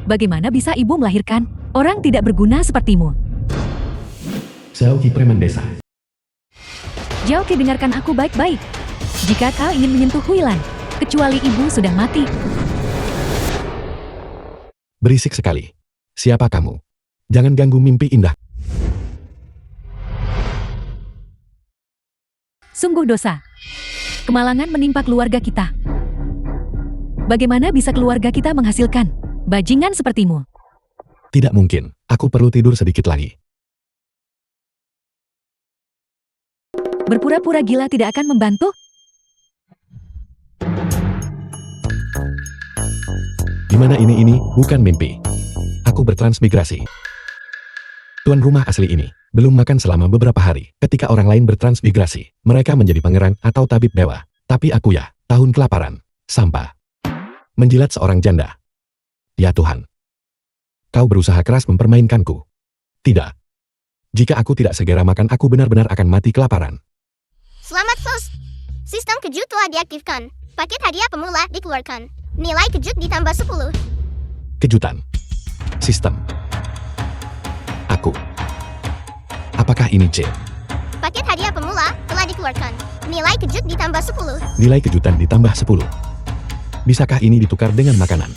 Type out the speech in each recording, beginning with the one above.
Bagaimana bisa ibu melahirkan orang tidak berguna sepertimu? Xiaoqi preman desa. Xiaoqi, dengarkan aku baik-baik. Jika kau ingin menyentuh Huilan, kecuali ibu sudah mati. Berisik sekali. Siapa kamu? Jangan ganggu mimpi indah. Sungguh dosa. Kemalangan menimpa keluarga kita. Bagaimana bisa keluarga kita menghasilkan bajingan sepertimu? Tidak mungkin. Aku perlu tidur sedikit lagi. Berpura-pura gila tidak akan membantu? Di mana ini bukan mimpi. Aku bertransmigrasi. Tuan rumah asli ini belum makan selama beberapa hari. Ketika orang lain bertransmigrasi, mereka menjadi pangeran atau tabib dewa. Tapi aku ya, tahun kelaparan, sampah. Menjilat seorang janda. Ya Tuhan. Kau berusaha keras mempermainkanku. Tidak. Jika aku tidak segera makan, aku benar-benar akan mati kelaparan. Selamat Sos. Sistem kejut telah diaktifkan. Paket hadiah pemula dikeluarkan. Nilai kejut ditambah 10. Kejutan. Sistem. Aku. Apakah ini C? Paket hadiah pemula telah dikeluarkan. Nilai kejut ditambah 10. Nilai kejutan ditambah 10. Bisakah ini ditukar dengan makanan?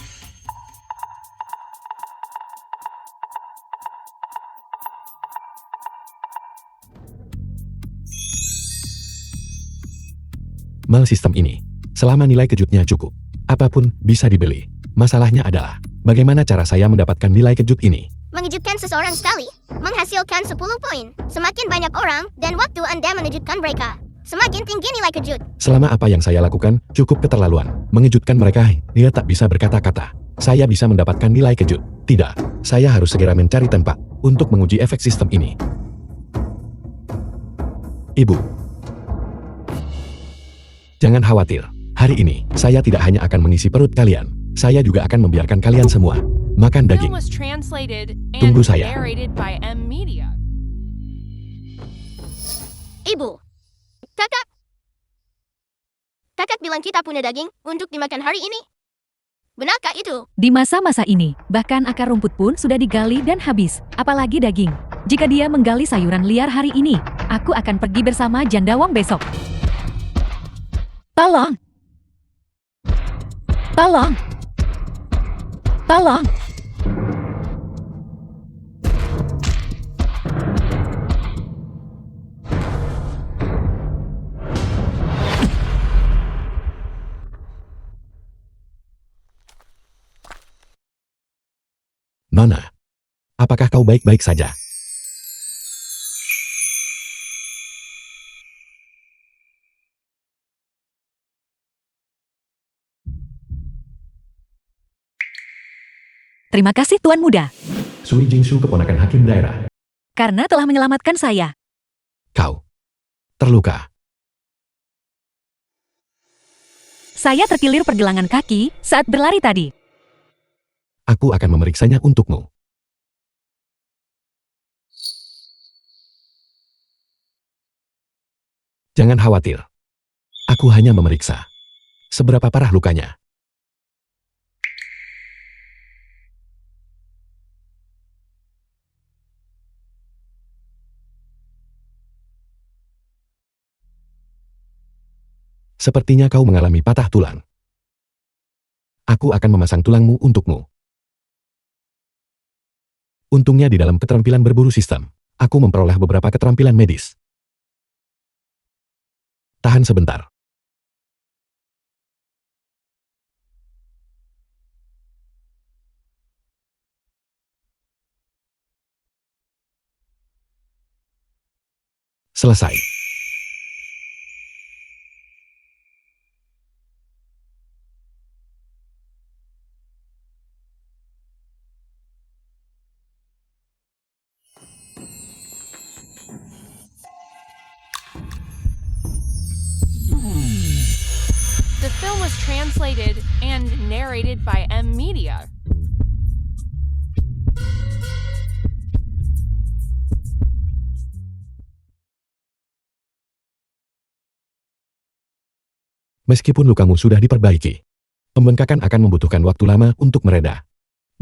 Mal sistem ini. Selama nilai kejutnya cukup, apapun bisa dibeli. Masalahnya adalah, bagaimana cara saya mendapatkan nilai kejut ini? Mengejutkan seseorang sekali, menghasilkan 10 poin. Semakin banyak orang dan waktu Anda mengejutkan mereka, semakin tinggi nilai kejut. Selama apa yang saya lakukan, cukup keterlaluan. Mengejutkan mereka, dia tak bisa berkata-kata. Saya bisa mendapatkan nilai kejut. Tidak, saya harus segera mencari tempat untuk menguji efek sistem ini. Ibu. Jangan khawatir, hari ini, saya tidak hanya akan mengisi perut kalian, saya juga akan membiarkan kalian semua makan daging. Tunggu saya. Ibu. Kakak. Kakak bilang kita punya daging untuk dimakan hari ini. Benarkah itu? Di masa-masa ini, bahkan akar rumput pun sudah digali dan habis, apalagi daging. Jika dia menggali sayuran liar hari ini, aku akan pergi bersama Jandawang besok. Tolong! Tolong! Tolong! Nona, apakah kau baik-baik saja? Terima kasih Tuan Muda, Sui Jingsu, keponakan hakim daerah. karena telah menyelamatkan saya. Kau terluka. Saya terkilir pergelangan kaki saat berlari tadi. Aku akan memeriksanya untukmu. Jangan khawatir. Aku hanya memeriksa. Seberapa parah lukanya? Sepertinya kau mengalami patah tulang. Aku akan memasang tulangmu untukmu. Untungnya di dalam keterampilan berburu sistem, aku memperoleh beberapa keterampilan medis. Tahan sebentar. Selesai. The film was translated and narrated by M Media. Meskipun lukamu sudah diperbaiki, pembengkakan akan membutuhkan waktu lama untuk mereda.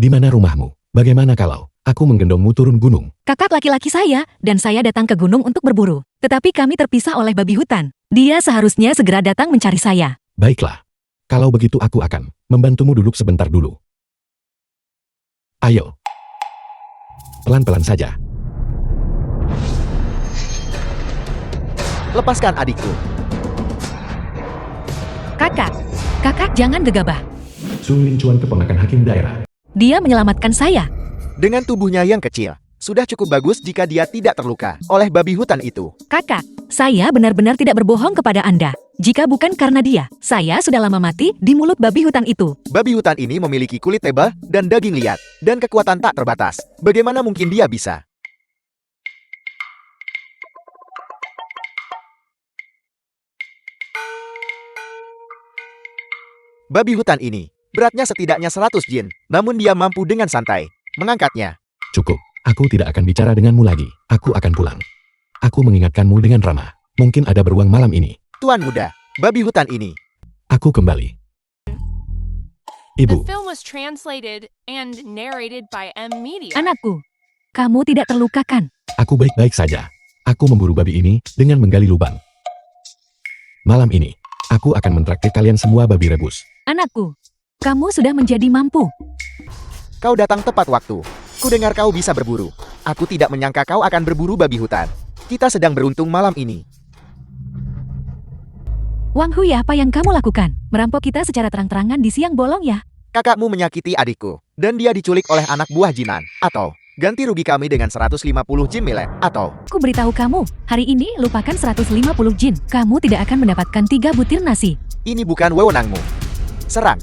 Di mana rumahmu? Bagaimana kalau aku menggendongmu turun gunung? Kakak laki-laki saya dan saya datang ke gunung untuk berburu. Tetapi kami terpisah oleh babi hutan. Dia seharusnya segera datang mencari saya. Baiklah. Kalau begitu aku akan membantumu duduk sebentar dulu. Ayo. Pelan-pelan saja. Lepaskan adikku. Kakak jangan gegabah. Sun Lin Chuan keponakan hakim daerah. Dia menyelamatkan saya. Dengan tubuhnya yang kecil, sudah cukup bagus jika dia tidak terluka oleh babi hutan itu. Kakak, saya benar-benar tidak berbohong kepada Anda. Jika bukan karena dia, saya sudah lama mati di mulut babi hutan itu. Babi hutan ini memiliki kulit tebal dan daging liat, dan kekuatan tak terbatas. Bagaimana mungkin dia bisa? Babi hutan ini, beratnya setidaknya 100 jin, namun dia mampu dengan santai mengangkatnya. Cukup. Aku tidak akan bicara denganmu lagi. Aku akan pulang. Aku mengingatkanmu dengan ramah. Mungkin ada beruang malam ini. Tuan muda, babi hutan ini. Aku kembali. The Ibu, film was translated and narrated by M Media. Anakku, kamu tidak terluka kan? aku baik-baik saja. Aku memburu babi ini dengan menggali lubang. Malam ini, aku akan mentraktir kalian semua babi rebus. Anakku, kamu sudah menjadi mampu. Kau datang tepat waktu. Ku dengar kau bisa berburu. Aku tidak menyangka kau akan berburu babi hutan. Kita sedang beruntung malam ini. Wang Hui, apa yang kamu lakukan? Merampok kita secara terang-terangan di siang bolong ya? Kakakmu menyakiti adikku, dan dia diculik oleh anak buah Jinan. Atau, ganti rugi kami dengan 150 jin milet. Atau, Aku beritahu kamu, hari ini lupakan 150 jin. Kamu tidak akan mendapatkan 3 butir nasi. ini bukan wewenangmu. Serang.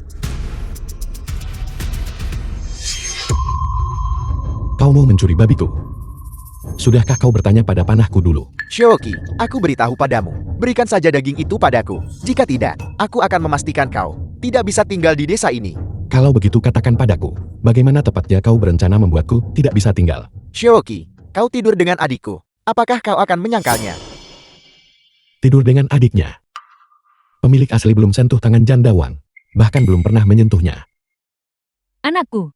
Kau mau mencuri babiku? Sudahkah kau bertanya pada panahku dulu? Shoki, aku beritahu padamu. Berikan saja daging itu padaku. Jika tidak, aku akan memastikan kau tidak bisa tinggal di desa ini. Kalau begitu katakan padaku, bagaimana tepatnya kau berencana membuatku tidak bisa tinggal? Shoki, kau tidur dengan adikku. Apakah kau akan menyangkalnya? Tidur dengan adiknya. Pemilik asli belum sentuh tangan Janda Wang, bahkan belum pernah menyentuhnya. Anakku,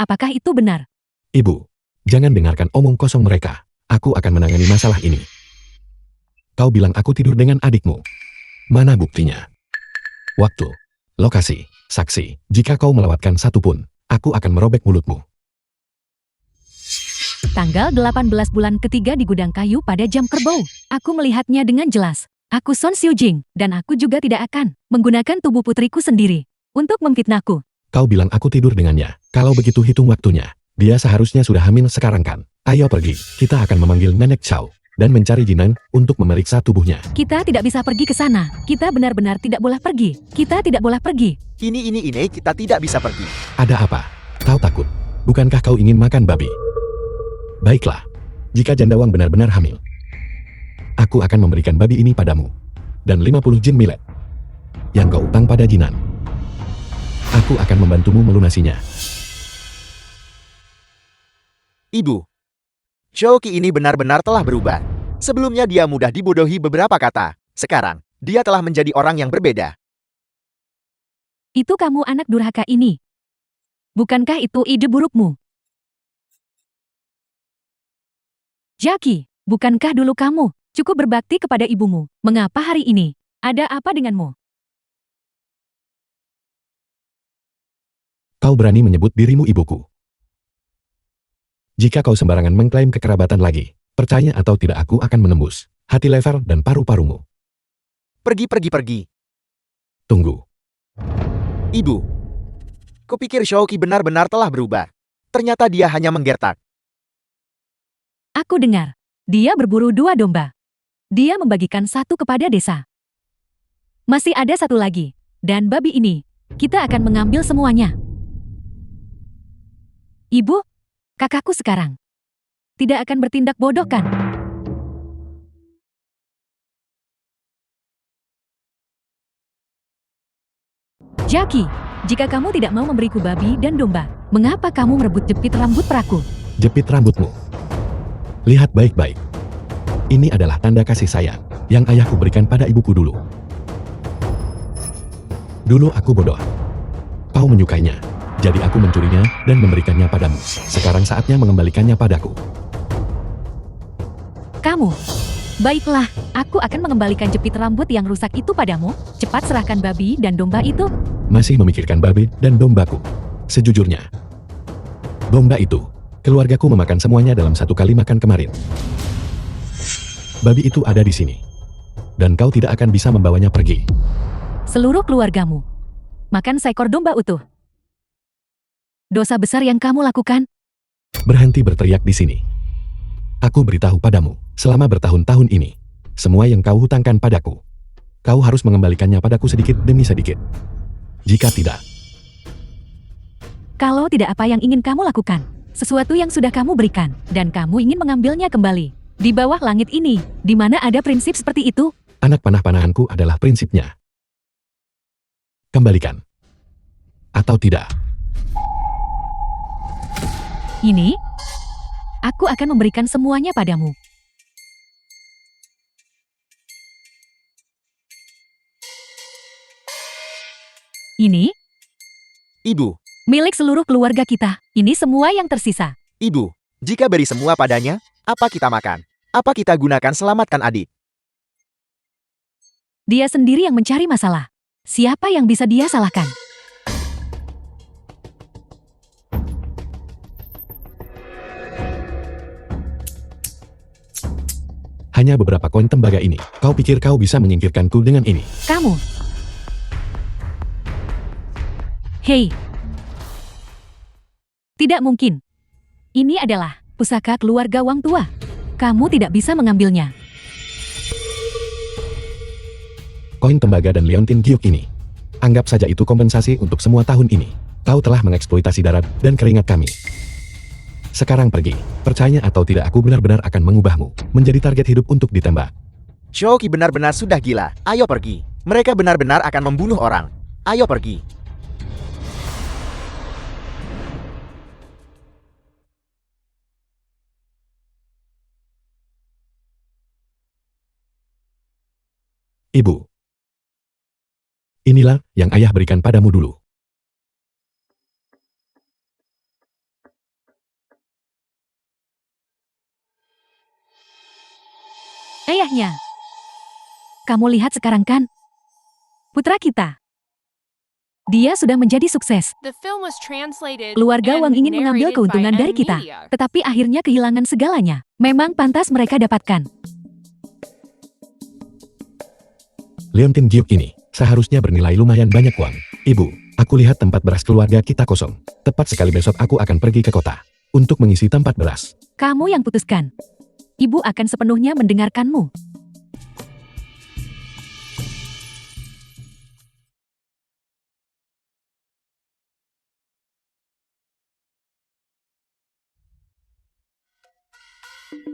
apakah itu benar? Ibu, jangan dengarkan omong kosong mereka. Aku akan menangani masalah ini. Kau bilang aku tidur dengan adikmu. Mana buktinya? Waktu, lokasi, saksi. Jika kau melewatkan satu pun, aku akan merobek mulutmu. Tanggal 18 bulan ketiga di gudang kayu pada jam kerbau. Aku melihatnya dengan jelas. Aku Son Xiujing, dan aku juga tidak akan menggunakan tubuh putriku sendiri untuk memfitnahku. Kau bilang aku tidur dengannya. Kalau begitu hitung waktunya. Dia seharusnya sudah hamil sekarang kan? Ayo pergi, kita akan memanggil Nenek Chow dan mencari Jinan untuk memeriksa tubuhnya. Kita tidak bisa pergi ke sana. Kita benar-benar tidak boleh pergi. Kita tidak boleh pergi. Ini kita tidak bisa pergi. Ada apa? Kau takut? Bukankah kau ingin makan babi? Baiklah, jika Janda Wang benar-benar hamil, aku akan memberikan babi ini padamu. Dan 50 jin milet yang kau utang pada Jinan. Aku akan membantumu melunasinya. Ibu, Shoki ini benar-benar telah berubah. Sebelumnya dia mudah dibodohi beberapa kata. Sekarang, dia telah menjadi orang yang berbeda. Itu kamu anak durhaka ini. Bukankah itu ide burukmu? Jaki, bukankah dulu kamu cukup berbakti kepada ibumu? Mengapa hari ini? Ada apa denganmu? Kau berani menyebut dirimu ibuku. Jika kau sembarangan mengklaim kekerabatan lagi, percaya atau tidak aku akan menembus hati lever dan paru-parumu. Pergi. Tunggu. Ibu, kupikir Shoki benar-benar telah berubah. Ternyata dia hanya menggertak. Aku dengar, dia berburu 2 domba. Dia membagikan 1 kepada desa. Masih ada 1 lagi, dan babi ini, kita akan mengambil semuanya. Ibu, kakakku sekarang tidak akan bertindak bodoh kan? Jaki, jika kamu tidak mau memberiku babi dan domba, mengapa kamu merebut jepit rambut peraku? Jepit rambutmu. Lihat baik-baik. Ini adalah tanda kasih sayang yang ayahku berikan pada ibuku dulu. Dulu aku bodoh. Kau menyukainya. Jadi aku mencurinya dan memberikannya padamu. Sekarang saatnya mengembalikannya padaku. Kamu. Baiklah, aku akan mengembalikan jepit rambut yang rusak itu padamu. Cepat serahkan babi dan domba itu. Masih memikirkan babi dan dombaku. Sejujurnya, domba itu, keluargaku memakan semuanya dalam satu kali makan kemarin. Babi itu ada di sini. Dan kau tidak akan bisa membawanya pergi. Seluruh keluargamu makan seekor domba utuh. Dosa besar yang kamu lakukan. Berhenti berteriak di sini. Aku beritahu padamu, selama bertahun-tahun ini, semua yang kau hutangkan padaku, kau harus mengembalikannya padaku sedikit demi sedikit. Jika tidak, Kalau tidak, apa yang ingin kamu lakukan? Sesuatu yang sudah kamu berikan, dan kamu ingin mengambilnya kembali. Di bawah langit ini, di mana ada prinsip seperti itu? anak panah-panahanku adalah prinsipnya. Kembalikan. Atau tidak. Ini, aku akan memberikan semuanya padamu. Ini, Ibu, milik seluruh keluarga kita. Ini semua yang tersisa. ibu, jika beri semua padanya, apa kita makan? Apa kita gunakan selamatkan adik? Dia sendiri yang mencari masalah. Siapa yang bisa dia salahkan? Hanya beberapa koin tembaga ini. Kau pikir kau bisa menyingkirkanku dengan ini? Kamu. Hei. Tidak mungkin. Ini adalah pusaka keluarga Wang Tua. Kamu tidak bisa mengambilnya. Koin tembaga dan Leontin Giok ini. Anggap saja itu kompensasi untuk semua tahun ini. Kau telah mengeksploitasi darat dan keringat kami. Sekarang pergi. Percaya atau tidak, aku benar-benar akan mengubahmu menjadi target hidup untuk ditembak. Shoki benar-benar sudah gila. Ayo pergi. Mereka benar-benar akan membunuh orang. Ayo pergi. Ibu. Inilah yang ayah berikan padamu dulu. Ayahnya. Kamu lihat sekarang kan? Putra kita. Dia sudah menjadi sukses. The film was translated Keluarga and Wang ingin mengambil narrated keuntungan by dari kita, N-Media. tetapi akhirnya kehilangan segalanya. Memang pantas mereka dapatkan. Leontin Giok ini seharusnya bernilai lumayan banyak uang. Ibu, aku lihat tempat beras keluarga kita kosong. Tepat sekali besok aku akan pergi ke kota untuk mengisi tempat beras. Kamu yang putuskan. Ibu akan sepenuhnya mendengarkanmu.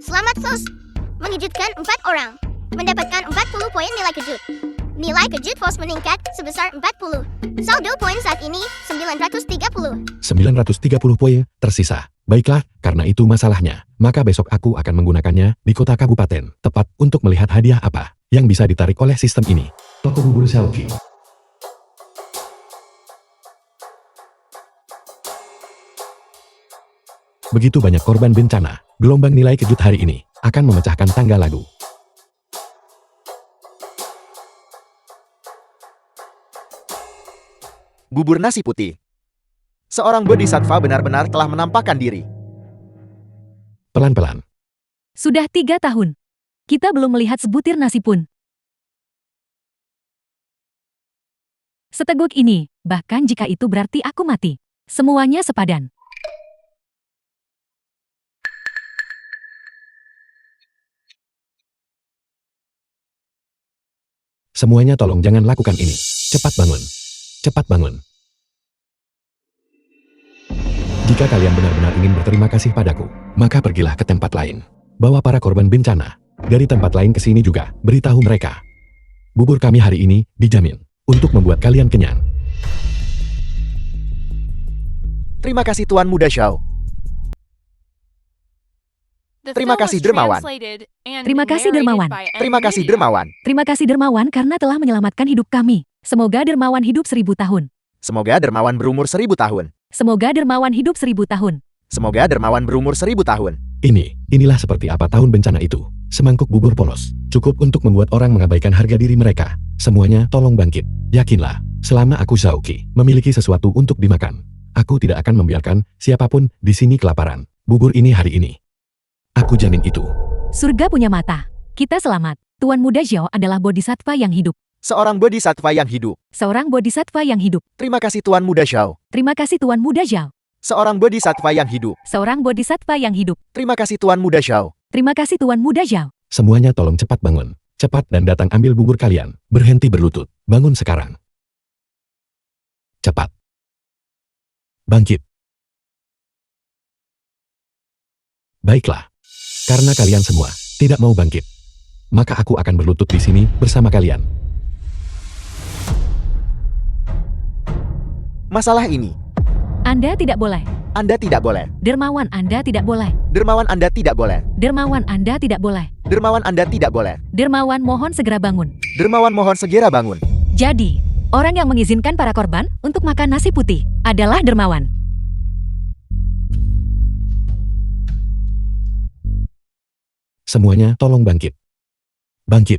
Selamat Fos. Mengejutkan 4 orang. Mendapatkan 40 poin nilai kejut. Nilai kejut Fos meningkat sebesar 40. Saldo poin saat ini 930. 930 poin tersisa. Baiklah, karena itu masalahnya. Maka besok aku akan menggunakannya di kota kabupaten, tepat untuk melihat hadiah apa yang bisa ditarik oleh sistem ini. Toko bubur selfie. Begitu banyak korban bencana, gelombang nilai kejut hari ini akan memecahkan tangga lagu. Bubur nasi putih. Seorang bodhisattva benar-benar telah menampakkan diri. Pelan-pelan. Sudah 3 tahun. Kita belum melihat sebutir nasi pun. Seteguk ini, bahkan jika itu berarti aku mati. Semuanya sepadan. Semuanya tolong jangan lakukan ini. Cepat bangun. Cepat bangun. Jika kalian benar-benar ingin berterima kasih padaku, maka pergilah ke tempat lain. Bawa para korban bencana dari tempat lain ke sini juga. Beritahu mereka. Bubur kami hari ini dijamin untuk membuat kalian kenyang. Terima kasih Tuan Muda Xiao. The Terima film kasih, was Dermawan. translated and Terima kasih, narrated Dermawan. by Terima kasih N-Media. Dermawan. Terima kasih Dermawan karena telah menyelamatkan hidup kami. Semoga Dermawan hidup 1000 tahun. Semoga dermawan berumur 1000 tahun. Semoga dermawan hidup 1000 tahun. Semoga dermawan berumur 1000 tahun. Inilah seperti apa tahun bencana itu. Semangkuk bubur polos, cukup untuk membuat orang mengabaikan harga diri mereka. Semuanya tolong bangkit. Yakinlah, selama aku Zhaoqi memiliki sesuatu untuk dimakan, aku tidak akan membiarkan siapapun di sini kelaparan. Bubur ini hari ini. Aku jamin itu. Surga punya mata. Kita selamat. Tuan Muda Zhao adalah bodhisattva yang hidup. Seorang bodhisattva yang hidup. Seorang bodhisattva yang hidup. Terima kasih Tuan Muda Zhao. Terima kasih Tuan Muda Zhao. Seorang bodhisattva yang hidup. Seorang bodhisattva yang hidup. Terima kasih Tuan Muda Zhao. Terima kasih Tuan Muda Zhao. Semuanya tolong cepat bangun. Cepat dan datang ambil bubur kalian. Berhenti berlutut. Bangun sekarang. Cepat. Bangkit. Baiklah. Karena kalian semua tidak mau bangkit, maka aku akan berlutut di sini bersama kalian. Masalah ini. Anda tidak boleh. Anda tidak boleh. Dermawan Anda tidak boleh. Dermawan Anda tidak boleh. Dermawan Anda tidak boleh. Dermawan Anda tidak boleh. Dermawan mohon segera bangun. Dermawan mohon segera bangun. Jadi, orang yang mengizinkan para korban untuk makan nasi putih adalah dermawan. Semuanya tolong bangkit. Bangkit.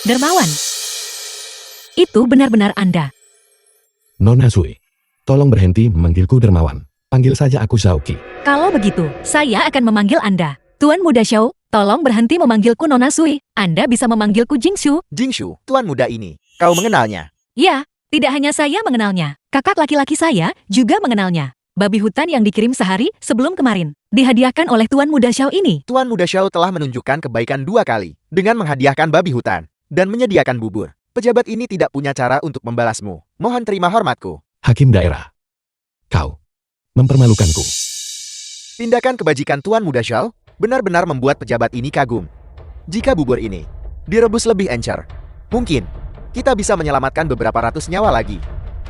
Dermawan. Itu benar-benar Anda. Nona Sui, tolong berhenti memanggilku dermawan. Panggil saja aku Zhaoqi. Kalau begitu, saya akan memanggil Anda. Tuan Muda Zhao, tolong berhenti memanggilku Nona Sui. Anda bisa memanggilku Jingshu. Jingshu, Tuan Muda ini. Kau mengenalnya? Ya, tidak hanya saya mengenalnya. Kakak laki-laki saya juga mengenalnya. Babi hutan yang dikirim sehari sebelum kemarin. Dihadiahkan oleh Tuan Muda Zhao ini. Tuan Muda Zhao telah menunjukkan kebaikan 2 kali. Dengan menghadiahkan babi hutan. Dan menyediakan bubur. Pejabat ini tidak punya cara untuk membalasmu. Mohon terima hormatku. Hakim daerah. Kau mempermalukanku. Tindakan kebajikan Tuan Muda Zhao benar-benar membuat pejabat ini kagum. Jika bubur ini direbus lebih encer, mungkin kita bisa menyelamatkan beberapa ratus nyawa lagi.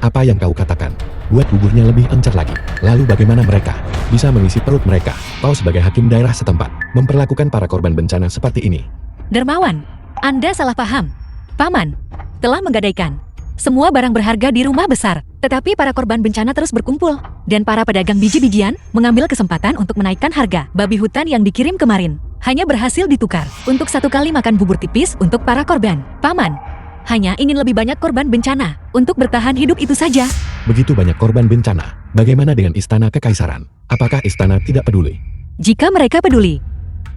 Apa yang kau katakan? Buat buburnya lebih encer lagi. Lalu bagaimana mereka bisa mengisi perut mereka? Kau sebagai hakim daerah setempat memperlakukan para korban bencana seperti ini. Dermawan, Anda salah paham. Paman telah menggadaikan semua barang berharga di rumah besar, tetapi para korban bencana terus berkumpul, dan para pedagang biji-bijian mengambil kesempatan untuk menaikkan harga. Babi hutan yang dikirim kemarin hanya berhasil ditukar untuk 1 kali makan bubur tipis untuk para korban. Paman hanya ingin lebih banyak korban bencana untuk bertahan hidup itu saja. Begitu banyak korban bencana. Bagaimana dengan istana kekaisaran? Apakah istana tidak peduli? Jika mereka peduli,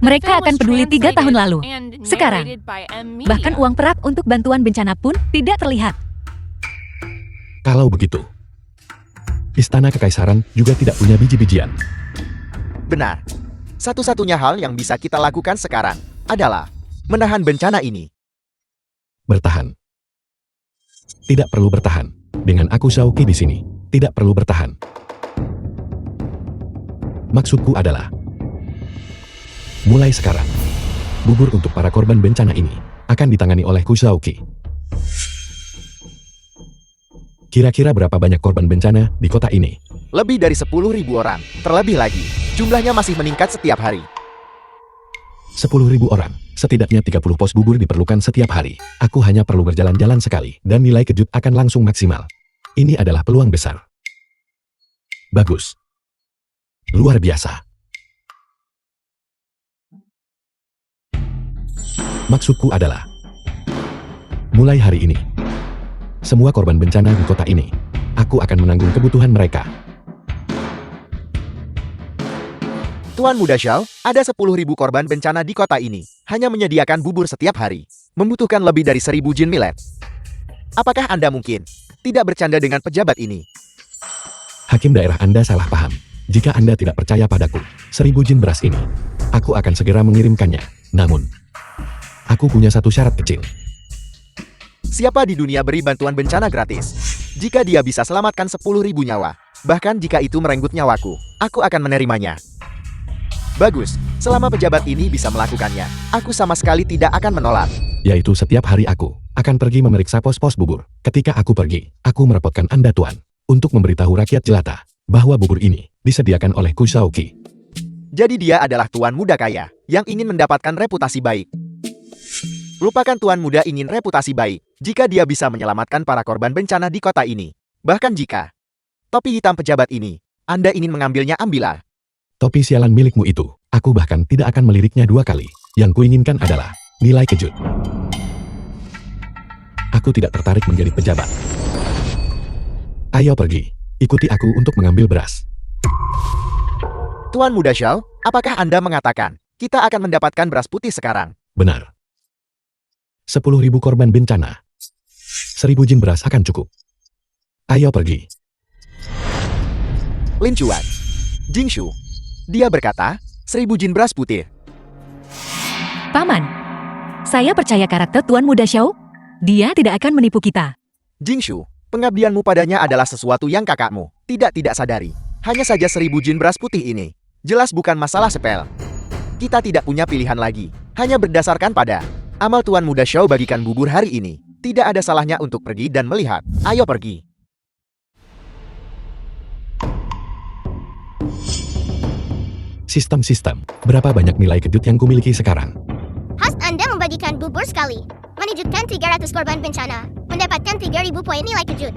mereka Film akan was peduli 3 tahun lalu. translated and Sekarang, narrated by M Media. bahkan uang perak untuk bantuan bencana pun tidak terlihat. Kalau begitu, istana kekaisaran juga tidak punya biji-bijian. Benar. Satu-satunya hal yang bisa kita lakukan sekarang adalah menahan bencana ini. Bertahan. Tidak perlu bertahan. Dengan aku Zhaoqi di sini, tidak perlu bertahan. Maksudku adalah, mulai sekarang, bubur untuk para korban bencana ini akan ditangani oleh Ku Zhaoqi. Kira-kira berapa banyak korban bencana di kota ini? Lebih dari 10.000 orang. Terlebih lagi, jumlahnya masih meningkat setiap hari. 10.000 orang. Setidaknya 30 pos bubur diperlukan setiap hari. Aku hanya perlu berjalan-jalan sekali, dan nilai kejut akan langsung maksimal. Ini adalah peluang besar. Bagus. Luar biasa. Maksudku adalah, mulai hari ini, semua korban bencana di kota ini, aku akan menanggung kebutuhan mereka. Tuan Muda Zhao, ada 10.000 korban bencana di kota ini. Hanya menyediakan bubur setiap hari. Membutuhkan lebih dari 1.000 jin millet. Apakah Anda mungkin tidak bercanda dengan pejabat ini? Hakim daerah Anda salah paham. Jika Anda tidak percaya padaku, 1.000 jin beras ini, aku akan segera mengirimkannya. Namun, aku punya satu syarat kecil. Siapa di dunia beri bantuan bencana gratis? Jika dia bisa selamatkan 10.000 nyawa, bahkan jika itu merenggut nyawaku, aku akan menerimanya. Bagus, selama pejabat ini bisa melakukannya, aku sama sekali tidak akan menolak. Yaitu setiap hari aku akan pergi memeriksa pos-pos bubur. Ketika aku pergi, aku merepotkan Anda Tuan, untuk memberitahu rakyat jelata, bahwa bubur ini disediakan oleh Ku Zhaoqi. Jadi dia adalah tuan muda kaya, yang ingin mendapatkan reputasi baik. Lupakan Tuan Muda ingin reputasi baik jika dia bisa menyelamatkan para korban bencana di kota ini. Bahkan jika topi hitam pejabat ini, Anda ingin mengambilnya, ambillah. Topi sialan milikmu itu, aku bahkan tidak akan meliriknya 2 kali. Yang kuinginkan adalah nilai kejut. Aku tidak tertarik menjadi pejabat. Ayo pergi, ikuti aku untuk mengambil beras. Tuan Muda Xiao, apakah Anda mengatakan kita akan mendapatkan beras putih sekarang? Benar. 10.000 korban bencana. 1.000 jin beras akan cukup. Ayo pergi. Lin Chuan, Jingshu. Dia berkata, 1.000 jin beras putih. Paman, saya percaya karakter Tuan Muda Xiao. Dia tidak akan menipu kita. Jingshu, pengabdianmu padanya adalah sesuatu yang kakakmu tidak sadari. Hanya saja 1.000 jin beras putih ini jelas bukan masalah sepele. Kita tidak punya pilihan lagi. Hanya berdasarkan pada amal Tuan Muda Xiao bagikan bubur hari ini. Tidak ada salahnya untuk pergi dan melihat. Ayo pergi. Sistem. Berapa banyak nilai kejut yang kumiliki sekarang? Host Anda membagikan bubur sekali. Menunjukkan 300 korban bencana. Mendapatkan 3.000 poin nilai kejut.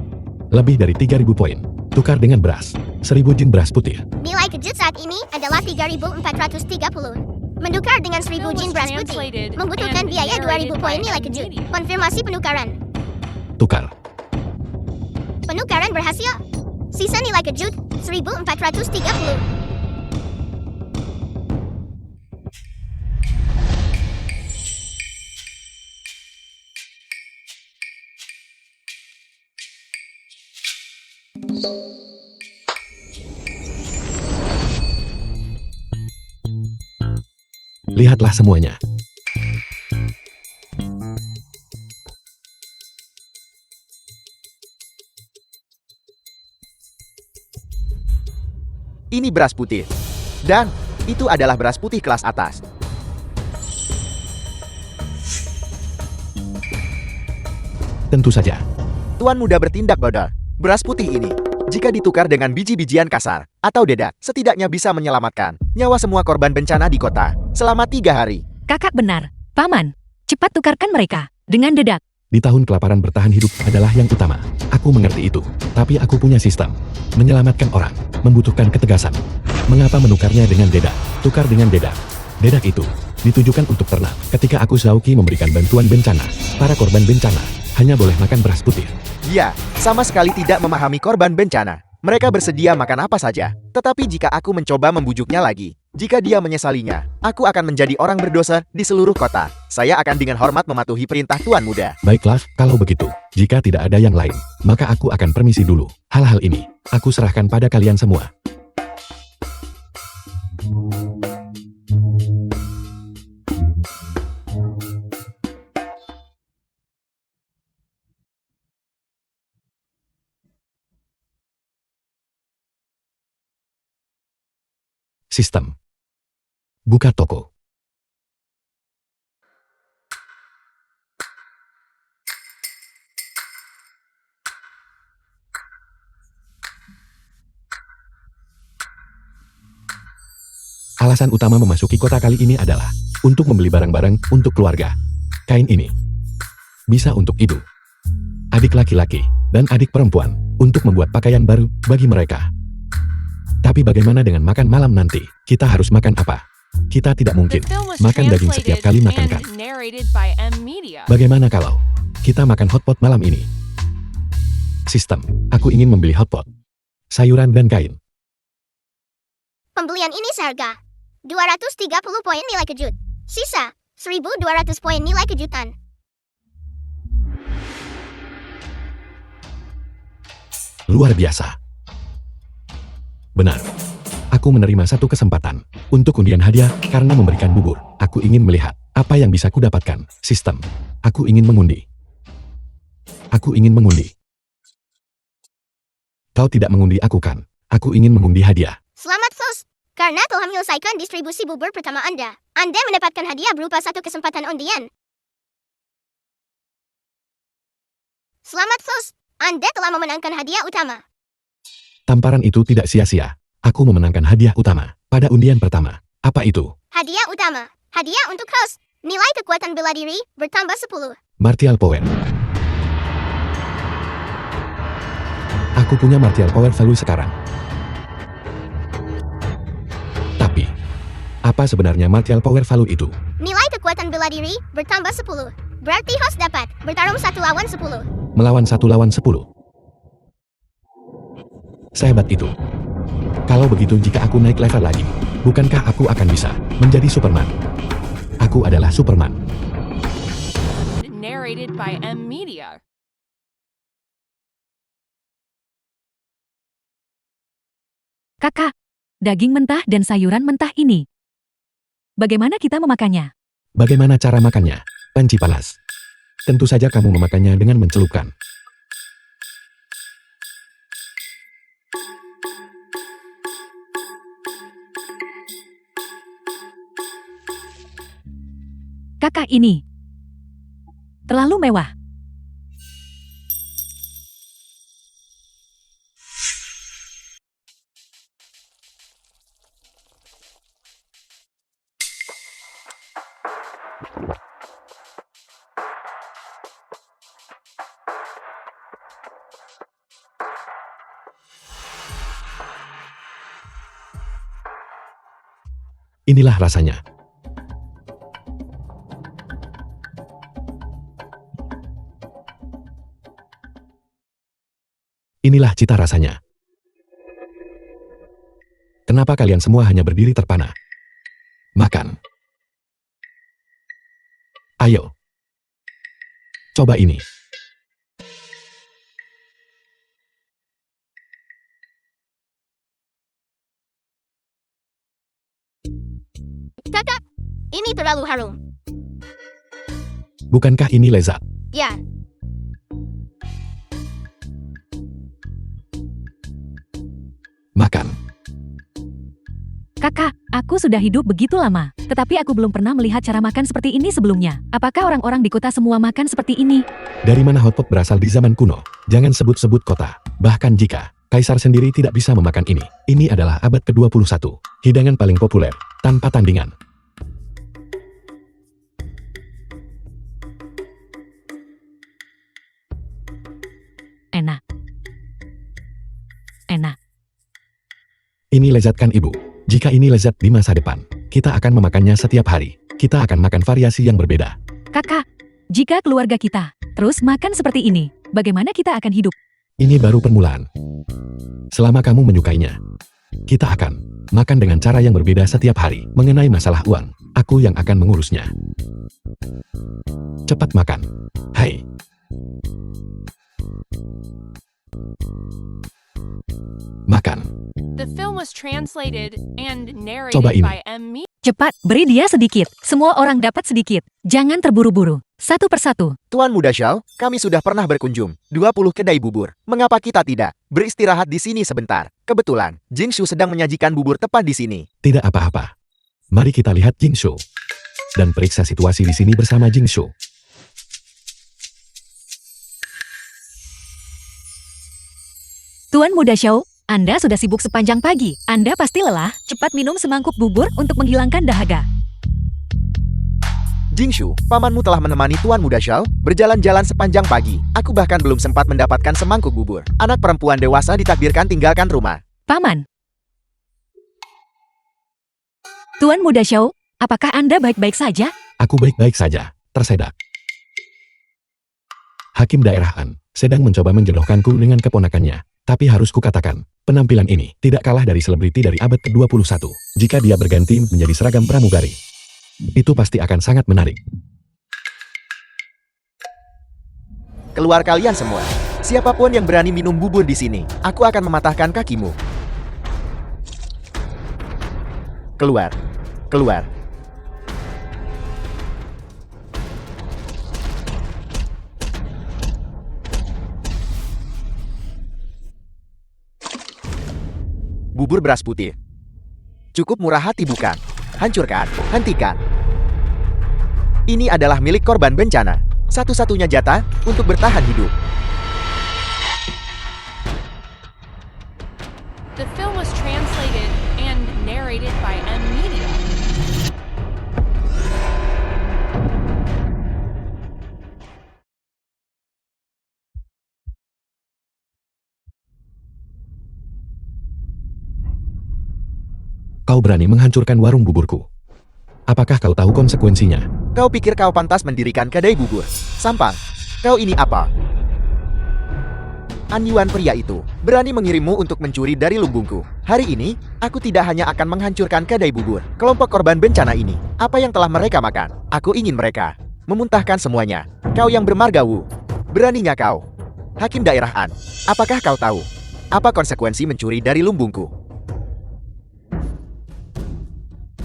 Lebih dari 3.000 poin. Tukar dengan beras. 1.000 jin beras putih. Nilai kejut saat ini adalah 3.430. Menukar dengan 1.000 jin beras putih membutuhkan biaya 2.000 poin nilai kejut. Konfirmasi penukaran. Tukar. Penukaran berhasil. Sisa nilai kejut 1.430. Lihatlah semuanya. Ini beras putih. Dan itu adalah beras putih kelas atas. Tentu saja. Tuan Muda bertindak bodoh. Beras putih ini, jika ditukar dengan biji-bijian kasar atau dedak, setidaknya bisa menyelamatkan nyawa semua korban bencana di kota selama 3 hari. Kakak benar. Paman, cepat tukarkan mereka dengan dedak. Di tahun kelaparan bertahan hidup adalah yang utama. Aku mengerti itu. Tapi aku punya sistem. Menyelamatkan orang membutuhkan ketegasan. Mengapa menukarnya dengan dedak? Tukar dengan dedak. Dedak itu ditujukan untuk ternak. Ketika aku Zhaoqi memberikan bantuan bencana, para korban bencana hanya boleh makan beras putih. Dia sama sekali tidak memahami korban bencana. Mereka bersedia makan apa saja. Tetapi jika aku mencoba membujuknya lagi, jika dia menyesalinya, aku akan menjadi orang berdosa di seluruh kota. Saya akan dengan hormat mematuhi perintah Tuan Muda. Baiklah, kalau begitu. Jika tidak ada yang lain, maka aku akan permisi dulu. Hal-hal ini, aku serahkan pada kalian semua. Sistem. Buka toko. Alasan utama memasuki kota kali ini adalah untuk membeli barang-barang untuk keluarga. Kain ini bisa untuk ibu, adik laki-laki, dan adik perempuan untuk membuat pakaian baru bagi mereka. Tapi bagaimana dengan makan malam nanti? Kita harus makan apa? Kita tidak mungkin makan daging setiap kali makan kan? Bagaimana kalau kita makan hotpot malam ini? Sistem. Aku ingin membeli hotpot, sayuran dan kain. Pembelian ini seharga 230 poin nilai kejut. Sisa 1.200 poin nilai kejutan. Luar biasa. Benar. Aku menerima satu kesempatan untuk undian hadiah karena memberikan bubur. Aku ingin melihat apa yang bisa kudapatkan. Sistem. Aku ingin mengundi. Aku ingin mengundi. Kau tidak mengundi aku kan? Aku ingin mengundi hadiah. Selamat Sus. Karena telah menyelesaikan distribusi bubur pertama Anda mendapatkan hadiah berupa satu kesempatan undian. Selamat Sus. Anda telah memenangkan hadiah utama. Tamparan itu tidak sia-sia. Aku memenangkan hadiah utama pada undian pertama. Apa itu? Hadiah utama. Hadiah untuk host. Nilai kekuatan bela diri bertambah 10. Martial Power. Aku punya Martial Power Value sekarang. Tapi, apa sebenarnya Martial Power Value itu? Nilai kekuatan bela diri bertambah 10. Berarti host dapat bertarung 1 lawan 10. Melawan 1 lawan 10. Sehebat itu. Kalau begitu jika aku naik level lagi, bukankah aku akan bisa menjadi Superman? Aku adalah Superman. Narrated by M Media. Kakak, daging mentah dan sayuran mentah ini. Bagaimana kita memakannya? Bagaimana cara makannya? Panci panas. Tentu saja kamu memakannya dengan mencelupkan. Kakak ini terlalu mewah. Inilah rasanya. Inilah cita rasanya. Kenapa kalian semua hanya berdiri terpana? Makan. Ayo. Coba ini. Kakak, ini terlalu harum. Bukankah ini lezat? Ya, Makan. Kakak, aku sudah hidup begitu lama, tetapi aku belum pernah melihat cara makan seperti ini sebelumnya. Apakah orang-orang di kota semua makan seperti ini? Dari mana hotpot berasal di zaman kuno? Jangan sebut-sebut kota. Bahkan jika Kaisar sendiri tidak bisa memakan ini. Ini adalah abad ke-21. Hidangan paling populer, tanpa tandingan. Enak. Enak. Ini lezat kan ibu? Jika ini lezat di masa depan, kita akan memakannya setiap hari. Kita akan makan variasi yang berbeda. Kakak, jika keluarga kita terus makan seperti ini, bagaimana kita akan hidup? Ini baru permulaan. Selama kamu menyukainya, kita akan makan dengan cara yang berbeda setiap hari. Mengenai masalah uang, aku yang akan mengurusnya. Cepat makan. Hai. Makan. The film was translated and Coba narrated ini. by M Media. Cepat, beri dia sedikit. Semua orang dapat sedikit. Jangan terburu-buru. Satu persatu. Tuan Muda Xiao, kami sudah pernah berkunjung. 20 kedai bubur. Mengapa kita tidak beristirahat di sini sebentar? Kebetulan, Jingshu sedang menyajikan bubur tepat di sini. Tidak apa-apa. Mari kita lihat Jingshu. Dan periksa situasi di sini bersama Jingshu. Tuan Muda Xiao, Anda sudah sibuk sepanjang pagi. Anda pasti lelah. Cepat minum semangkuk bubur untuk menghilangkan dahaga. Jingshu, pamanmu telah menemani Tuan Muda Xiao berjalan-jalan sepanjang pagi. Aku bahkan belum sempat mendapatkan semangkuk bubur. Anak perempuan dewasa ditakdirkan tinggalkan rumah. Paman. Tuan Muda Xiao, apakah Anda baik-baik saja? Aku baik-baik saja, tersedak. Hakim daerah An sedang mencoba menjodohkanku dengan keponakannya. Tapi harus kukatakan, penampilan ini tidak kalah dari selebriti dari abad ke-21. Jika dia berganti menjadi seragam pramugari, itu pasti akan sangat menarik. Keluar kalian semua. Siapapun yang berani minum bubur di sini, aku akan mematahkan kakimu. Keluar. Keluar. Bubur beras putih. Cukup murah hati bukan? Hancurkan, hentikan. Ini adalah milik korban bencana. Satu-satunya jatah untuk bertahan hidup. The film was translated and narrated by M Media. Kau berani menghancurkan warung buburku. Apakah kau tahu konsekuensinya? Kau pikir kau pantas mendirikan kedai bubur? Sampang, kau ini apa? Anyuan pria itu berani mengirimmu untuk mencuri dari lumbungku. Hari ini, aku tidak hanya akan menghancurkan kedai bubur. Kelompok korban bencana ini, apa yang telah mereka makan? Aku ingin mereka memuntahkan semuanya. Kau yang bermarga Wu, beraninya kau? Hakim daerah An, apakah kau tahu apa konsekuensi mencuri dari lumbungku?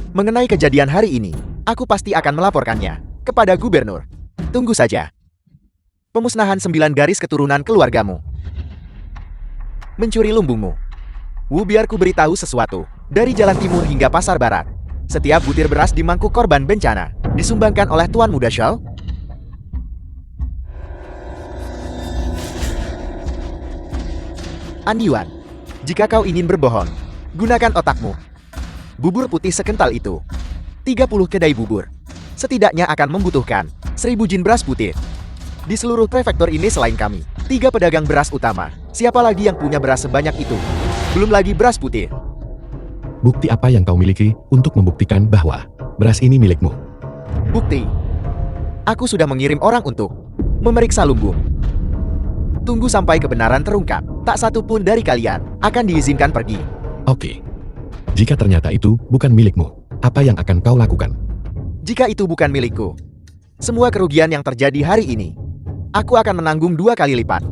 Mengenai kejadian hari ini, aku pasti akan melaporkannya kepada gubernur. Tunggu saja. Pemusnahan 9 garis keturunan keluargamu. Mencuri lumbungmu. Wu, biar ku beritahu sesuatu. Dari jalan timur hingga pasar barat, setiap butir beras di mangkuk korban bencana disumbangkan oleh Tuan Muda Shao. Andiwan, jika kau ingin berbohong, gunakan otakmu. Bubur putih sekental itu, 30 kedai bubur, setidaknya akan membutuhkan 1000 jin beras putih. Di seluruh prefektur ini selain kami, 3 pedagang beras utama. Siapa lagi yang punya beras sebanyak itu? Belum lagi beras putih. Bukti apa yang kau miliki untuk membuktikan bahwa beras ini milikmu? Bukti. Aku sudah mengirim orang untuk memeriksa lumbung. Tunggu sampai kebenaran terungkap. Tak satu pun dari kalian akan diizinkan pergi. Oke. Jika ternyata itu bukan milikmu, apa yang akan kau lakukan? Jika itu bukan milikku, semua kerugian yang terjadi hari ini, aku akan menanggung 2 kali lipat.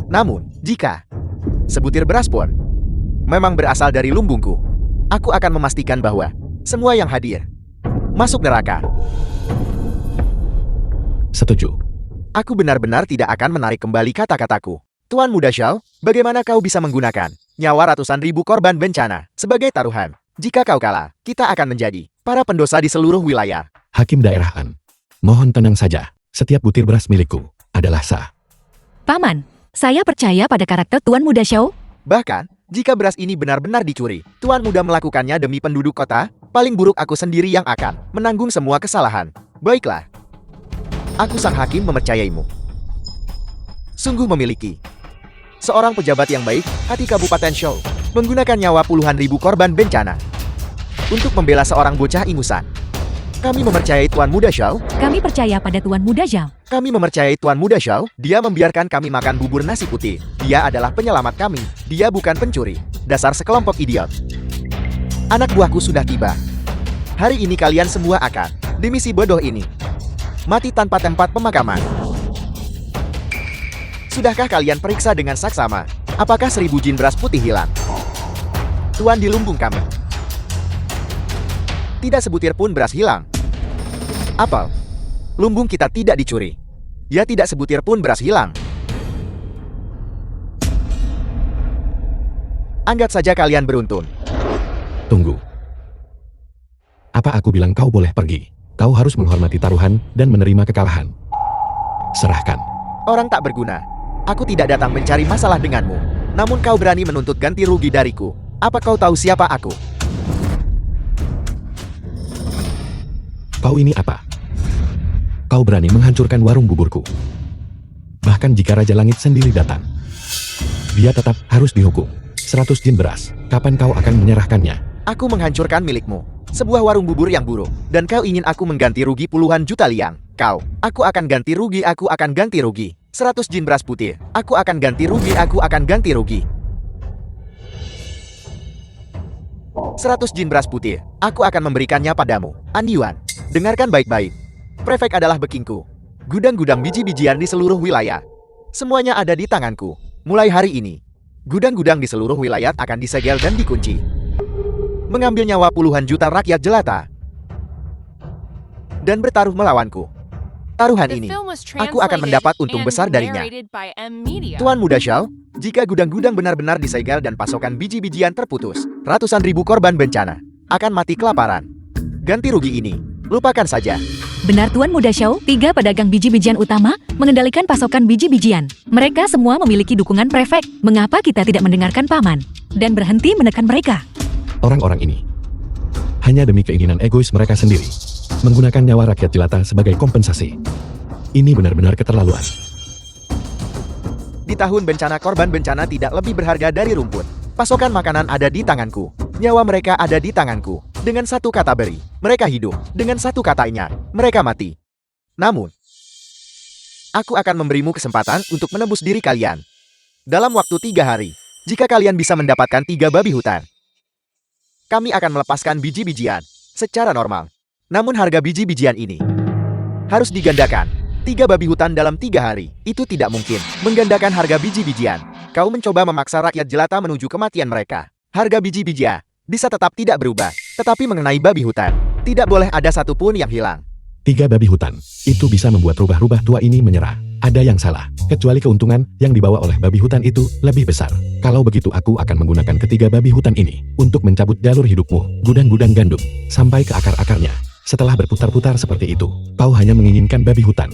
Namun, jika sebutir beras pun memang berasal dari lumbungku, aku akan memastikan bahwa semua yang hadir masuk neraka. Setuju. Aku benar-benar tidak akan menarik kembali kata-kataku. Tuan Muda Shao, bagaimana kau bisa menggunakan nyawa ratusan ribu korban bencana sebagai taruhan? Jika kau kalah, kita akan menjadi para pendosa di seluruh wilayah. Hakim daerah An, mohon tenang saja. Setiap butir beras milikku adalah sah. Paman, saya percaya pada karakter Tuan Muda Shao. Bahkan, jika beras ini benar-benar dicuri, Tuan Muda melakukannya demi penduduk kota, paling buruk aku sendiri yang akan menanggung semua kesalahan. Baiklah. Aku sang hakim mempercayaimu. Sungguh memiliki seorang pejabat yang baik hati Kabupaten Shou, menggunakan nyawa puluhan ribu korban bencana untuk membela seorang bocah ingusan. Kami mempercayai Tuan Muda Shao. Kami percaya pada Tuan Muda Shao. Kami mempercayai Tuan Muda Shao. Dia membiarkan kami makan bubur nasi putih. Dia adalah penyelamat kami. Dia bukan pencuri. Dasar sekelompok idiot. Anak buahku sudah tiba. Hari ini kalian semua akan di misi bodoh ini mati tanpa tempat pemakaman. Sudahkah kalian periksa dengan saksama? Apakah 1000 jin beras putih hilang? Tuan, di lumbung kami tidak sebutir pun beras hilang. Apel, lumbung kita tidak dicuri. Ya, tidak sebutir pun beras hilang. Anggap saja kalian beruntun. Tunggu. Apa aku bilang kau boleh pergi? Kau harus menghormati taruhan dan menerima kekalahan. Serahkan. Orang tak berguna. Aku tidak datang mencari masalah denganmu. Namun kau berani menuntut ganti rugi dariku. Apa kau tahu siapa aku? Kau ini apa? Kau berani menghancurkan warung buburku. Bahkan jika Raja Langit sendiri datang, dia tetap harus dihukum. 100 jin beras. Kapan kau akan menyerahkannya? Aku menghancurkan milikmu. Sebuah warung bubur yang buruk. Dan kau ingin aku mengganti rugi puluhan juta liang. Aku akan ganti rugi, aku akan ganti rugi. 100 jin beras putih. Aku akan ganti rugi, aku akan ganti rugi. 100 jin beras putih. Aku akan memberikannya padamu. Andiwan, dengarkan baik-baik. Prefek adalah bekingku. Gudang-gudang biji-bijian di seluruh wilayah. Semuanya ada di tanganku. Mulai hari ini, gudang-gudang di seluruh wilayah akan disegel dan dikunci. Mengambil nyawa puluhan juta rakyat jelata. Dan bertaruh melawanku. Taruhan ini, aku akan mendapat untung besar darinya. Tuan Muda Shao, jika gudang-gudang benar-benar disegel dan pasokan biji-bijian terputus, ratusan ribu korban bencana akan mati kelaparan. Ganti rugi ini, lupakan saja. Benar Tuan Muda Shao, 3 pedagang biji-bijian utama mengendalikan pasokan biji-bijian. Mereka semua memiliki dukungan prefek. Mengapa kita tidak mendengarkan paman dan berhenti menekan mereka? Orang-orang ini hanya demi keinginan egois mereka sendiri, menggunakan nyawa rakyat jelata sebagai kompensasi. Ini benar-benar keterlaluan. Di tahun bencana, korban bencana tidak lebih berharga dari rumput. Pasokan makanan ada di tanganku. Nyawa mereka ada di tanganku. Dengan satu kata beri, mereka hidup. Dengan satu kata ingat, mereka mati. Namun, aku akan memberimu kesempatan untuk menembus diri kalian. Dalam waktu 3 hari, jika kalian bisa mendapatkan 3 babi hutan, kami akan melepaskan biji-bijian secara normal. Namun harga biji-bijian ini harus digandakan. 3 babi hutan dalam 3 hari, itu tidak mungkin. Menggandakan harga biji-bijian. Kau mencoba memaksa rakyat jelata menuju kematian mereka. Harga biji-bijian bisa tetap tidak berubah. Tetapi mengenai babi hutan, tidak boleh ada satupun yang hilang. 3 babi hutan. Itu bisa membuat rubah-rubah tua ini menyerah. Ada yang salah, kecuali keuntungan yang dibawa oleh babi hutan itu lebih besar. Kalau begitu aku akan menggunakan ketiga babi hutan ini untuk mencabut jalur hidupmu, gudang-gudang gandum, sampai ke akar-akarnya. Setelah berputar-putar seperti itu, kau hanya menginginkan babi hutan.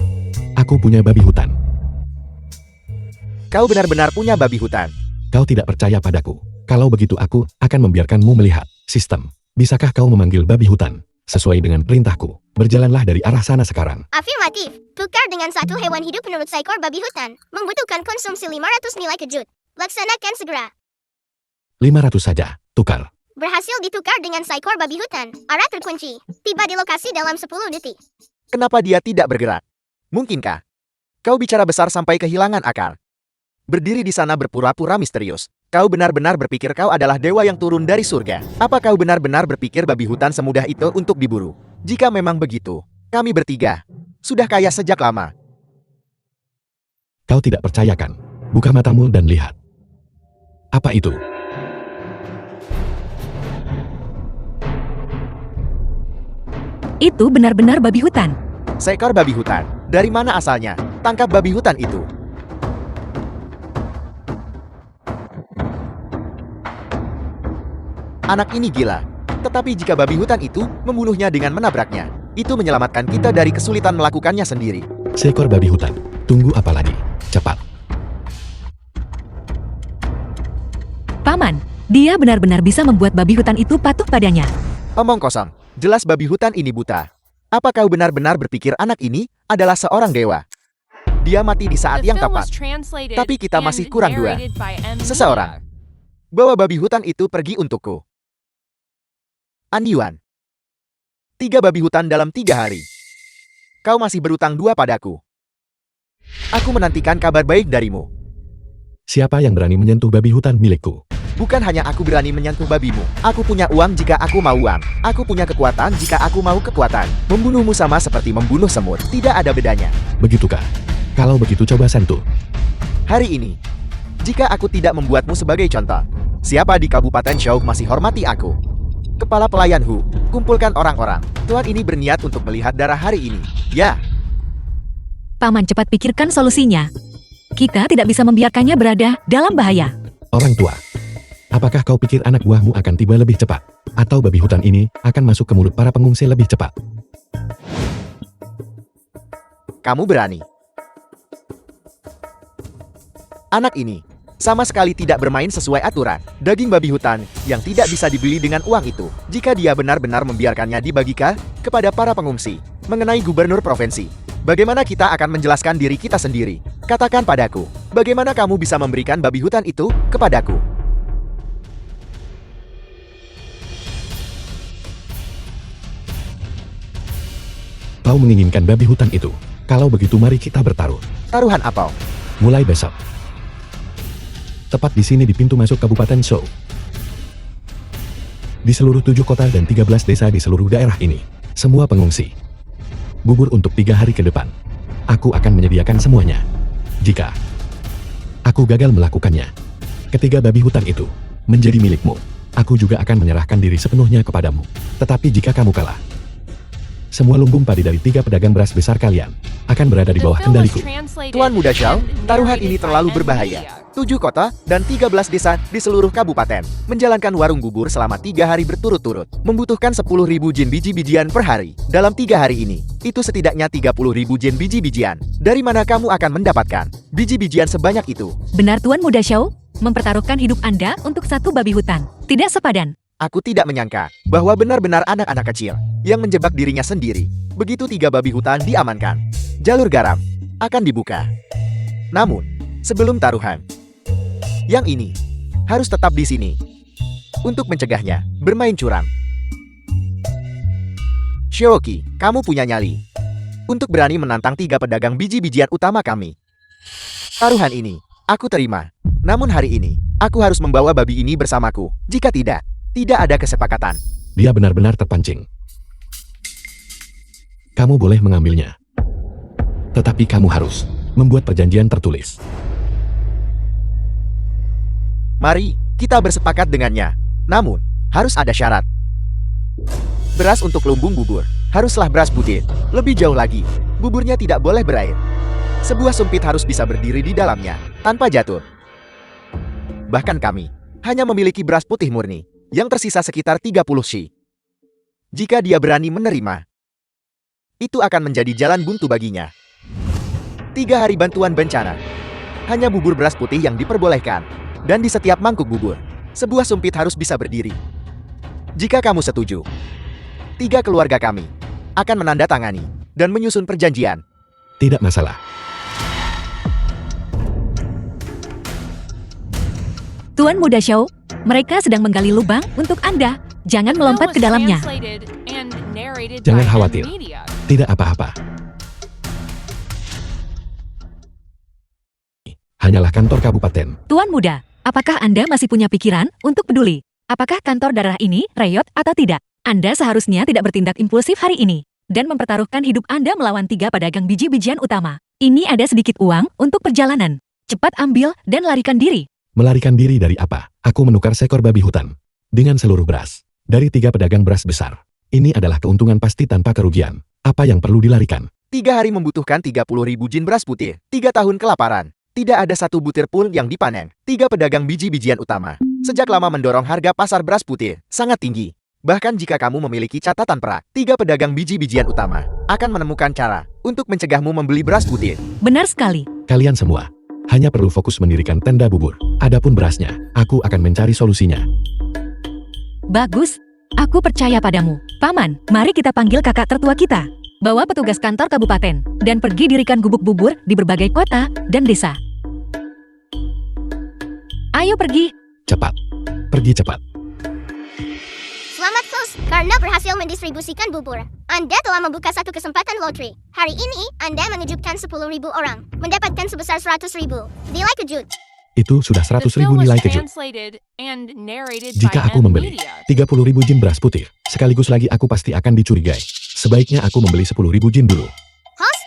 Aku punya babi hutan. Kau benar-benar punya babi hutan. Kau tidak percaya padaku. Kalau begitu aku akan membiarkanmu melihat sistem. Bisakah kau memanggil babi hutan? Sesuai dengan perintahku, berjalanlah dari arah sana sekarang. Afirmatif. Tukar dengan satu hewan hidup menurut seekor babi hutan. Membutuhkan konsumsi 500 nilai kejut. Laksanakan segera. 500 saja, tukar. Berhasil ditukar dengan seekor babi hutan. Arah terkunci. Tiba di lokasi dalam 10 detik. Kenapa dia tidak bergerak? Mungkinkah kau bicara besar sampai kehilangan akal? Berdiri di sana berpura-pura misterius. Kau benar-benar berpikir kau adalah dewa yang turun dari surga? Apa kau benar-benar berpikir babi hutan semudah itu untuk diburu? Jika memang begitu, kami bertiga sudah kaya sejak lama. Kau tidak percayakan? Buka matamu dan lihat. Apa itu? Itu benar-benar babi hutan. Seekor babi hutan. Dari mana asalnya? Tangkap babi hutan itu. Anak ini gila. Tetapi jika babi hutan itu membunuhnya dengan menabraknya, itu menyelamatkan kita dari kesulitan melakukannya sendiri. Seekor babi hutan. Tunggu apa lagi? Cepat. Paman, dia benar-benar bisa membuat babi hutan itu patuh padanya. Omong kosong. Jelas babi hutan ini buta. Apa kau benar-benar berpikir anak ini adalah seorang dewa? Dia mati di saat The yang film tepat. was translated Tapi kita masih and kurang 2. narrated by M. Seseorang. Bawa babi hutan itu pergi untukku. Andiwan. 3 babi hutan dalam 3 hari. Kau masih berutang 2 padaku. Aku menantikan kabar baik darimu. Siapa yang berani menyentuh babi hutan milikku? Bukan hanya aku berani menyentuh babimu. Aku punya uang jika aku mau uang. Aku punya kekuatan jika aku mau kekuatan. Membunuhmu sama seperti membunuh semut. Tidak ada bedanya. Begitukah? Kalau begitu coba sentuh. Hari ini, jika aku tidak membuatmu sebagai contoh, siapa di Kabupaten Shou masih hormati aku? Kepala pelayan Hu, kumpulkan orang-orang. Tuan ini berniat untuk melihat darah hari ini. Ya, Paman cepat pikirkan solusinya. Kita tidak bisa membiarkannya berada dalam bahaya. Orang tua. Apakah kau pikir anak buahmu akan tiba lebih cepat? Atau babi hutan ini akan masuk ke mulut para pengungsi lebih cepat? kamu berani. Anak ini sama sekali tidak bermain sesuai aturan. Daging babi hutan yang tidak bisa dibeli dengan uang itu, jika dia benar-benar membiarkannya dibagikan kepada para pengungsi. Mengenai gubernur provinsi, bagaimana kita akan menjelaskan diri kita sendiri? Katakan padaku, bagaimana kamu bisa memberikan babi hutan itu kepadaku? Kau menginginkan babi hutan itu. Kalau begitu mari kita bertaruh. Taruhan apa? Mulai besok. Tepat di sini di pintu masuk Kabupaten Shou. Di seluruh 7 kota dan 13 desa di seluruh daerah ini, semua pengungsi. Bubur untuk 3 hari ke depan. Aku akan menyediakan semuanya. Jika aku gagal melakukannya, ketiga babi hutan itu menjadi milikmu. Aku juga akan menyerahkan diri sepenuhnya kepadamu. Tetapi jika kamu kalah, semua lumbung padi dari 3 pedagang beras besar kalian akan berada di bawah kendaliku. Tuan Muda Shao, taruhan ini terlalu berbahaya. 7 kota dan 13 desa di seluruh kabupaten menjalankan warung bubur selama 3 hari berturut-turut. Membutuhkan 10.000 jin biji-bijian per hari. Dalam 3 hari ini, itu setidaknya 30.000 jin biji-bijian. Dari mana kamu akan mendapatkan biji-bijian sebanyak itu? Benar Tuan Muda Shao, mempertaruhkan hidup Anda untuk 1 babi hutan. Tidak sepadan. Aku tidak menyangka bahwa benar-benar anak-anak kecil yang menjebak dirinya sendiri. Begitu 3 babi hutan diamankan, jalur garam akan dibuka. Namun, sebelum taruhan, yang ini harus tetap di sini untuk mencegahnya. bermain curang. Xiaoqi, kamu punya nyali untuk berani menantang 3 pedagang biji-bijian utama kami. Taruhan ini, aku terima. Namun hari ini, aku harus membawa babi ini bersamaku. Jika tidak, tidak ada kesepakatan. Dia benar-benar terpancing. Kamu boleh mengambilnya. Tetapi kamu harus membuat perjanjian tertulis. Mari, kita bersepakat dengannya. Namun, harus ada syarat. Beras untuk lumbung bubur haruslah beras putih. Lebih jauh lagi, buburnya tidak boleh berair. Sebuah sumpit harus bisa berdiri di dalamnya, tanpa jatuh. Bahkan kami hanya memiliki beras putih murni, yang tersisa sekitar 30 shi. Jika dia berani menerima, itu akan menjadi jalan buntu baginya. 3 hari bantuan bencana. Hanya bubur beras putih yang diperbolehkan. Dan di setiap mangkuk bubur, sebuah sumpit harus bisa berdiri. Jika kamu setuju, 3 keluarga kami akan menandatangani dan menyusun perjanjian. Tidak masalah. Tuan Muda Xiao, mereka sedang menggali lubang untuk Anda. Jangan melompat ke dalamnya. Jangan khawatir. Tidak apa-apa. Hanyalah kantor kabupaten. Tuan Muda, apakah Anda masih punya pikiran untuk peduli? Apakah kantor daerah ini reyot atau tidak? Anda seharusnya tidak bertindak impulsif hari ini dan mempertaruhkan hidup Anda melawan 3 pedagang biji-bijian utama. Ini ada sedikit uang untuk perjalanan. Cepat ambil dan larikan diri. Melarikan diri dari apa? Aku menukar seekor babi hutan dengan seluruh beras dari 3 pedagang beras besar. Ini adalah keuntungan pasti tanpa kerugian. Apa yang perlu dilarikan? 3 hari membutuhkan 30.000 jin beras putih. 3 tahun kelaparan. Tidak ada satu butir pun yang dipanen. 3 pedagang biji-bijian utama sejak lama mendorong harga pasar beras putih sangat tinggi. Bahkan jika kamu memiliki catatan perak, 3 pedagang biji-bijian utama akan menemukan cara untuk mencegahmu membeli beras putih. Benar sekali. Kalian semua hanya perlu fokus mendirikan tenda bubur. Adapun berasnya, aku akan mencari solusinya. Bagus. Aku percaya padamu. Paman, mari kita panggil kakak tertua kita. Bawa petugas kantor kabupaten dan pergi dirikan gubuk bubur di berbagai kota dan desa. Ayo pergi. Cepat. Pergi cepat. Selamat Sus, karena berhasil mendistribusikan bubur. Anda telah membuka satu kesempatan lotre. Hari ini, Anda mengejutkan 10.000 orang, mendapatkan sebesar 100.000 nilai kejut. Itu sudah 100.000 nilai kejut. Jika aku membeli 30.000 jin beras putih, sekaligus lagi aku pasti akan dicurigai. Sebaiknya aku membeli 10.000 jin dulu. Host,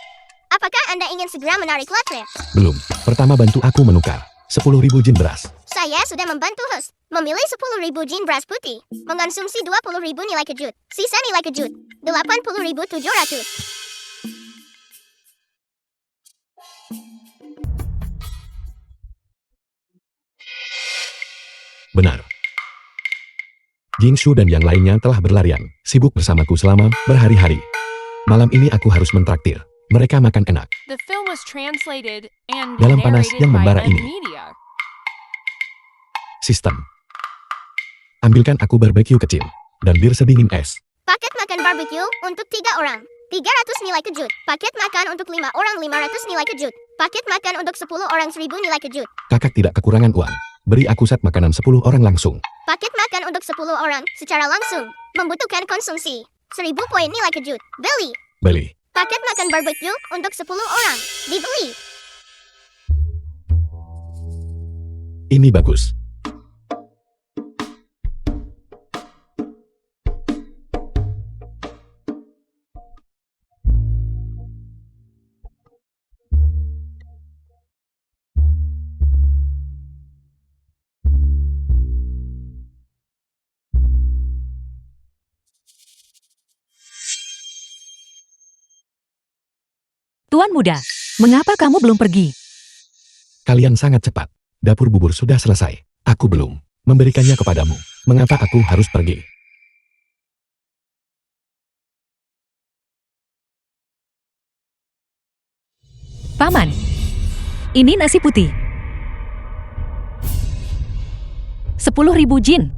apakah Anda ingin segera menarik lotre? Belum. Pertama bantu aku menukar 10.000 jin beras. Saya sudah membantu host memilih 10.000 jin beras putih, mengonsumsi 20.000 nilai kejut, sisa nilai kejut 80.700. Benar. Jingshu dan yang lainnya telah berlarian, sibuk bersamaku selama berhari-hari. Malam ini aku harus mentraktir. Mereka makan enak. Dalam panas yang membara ini. Sistem. Ambilkan aku barbeque kecil dan bir sedingin es. Paket makan barbecue untuk 3 orang, 300 nilai kejut. Paket makan untuk 5 orang, 500 nilai kejut. Paket makan untuk 10 orang, 1.000 nilai kejut. Kakak tidak kekurangan uang. Beri aku set makanan 10 orang langsung. Paket makan untuk 10 orang secara langsung membutuhkan konsumsi 1.000 poin nilai kejut. Beli. Beli. Paket makan barbecue untuk 10 orang. Dibeli. Ini bagus. Tuan Muda, mengapa kamu belum pergi? Kalian sangat cepat. Dapur bubur sudah selesai. Aku belum memberikannya kepadamu. Mengapa aku harus pergi? Paman, ini nasi putih. 10.000 jin.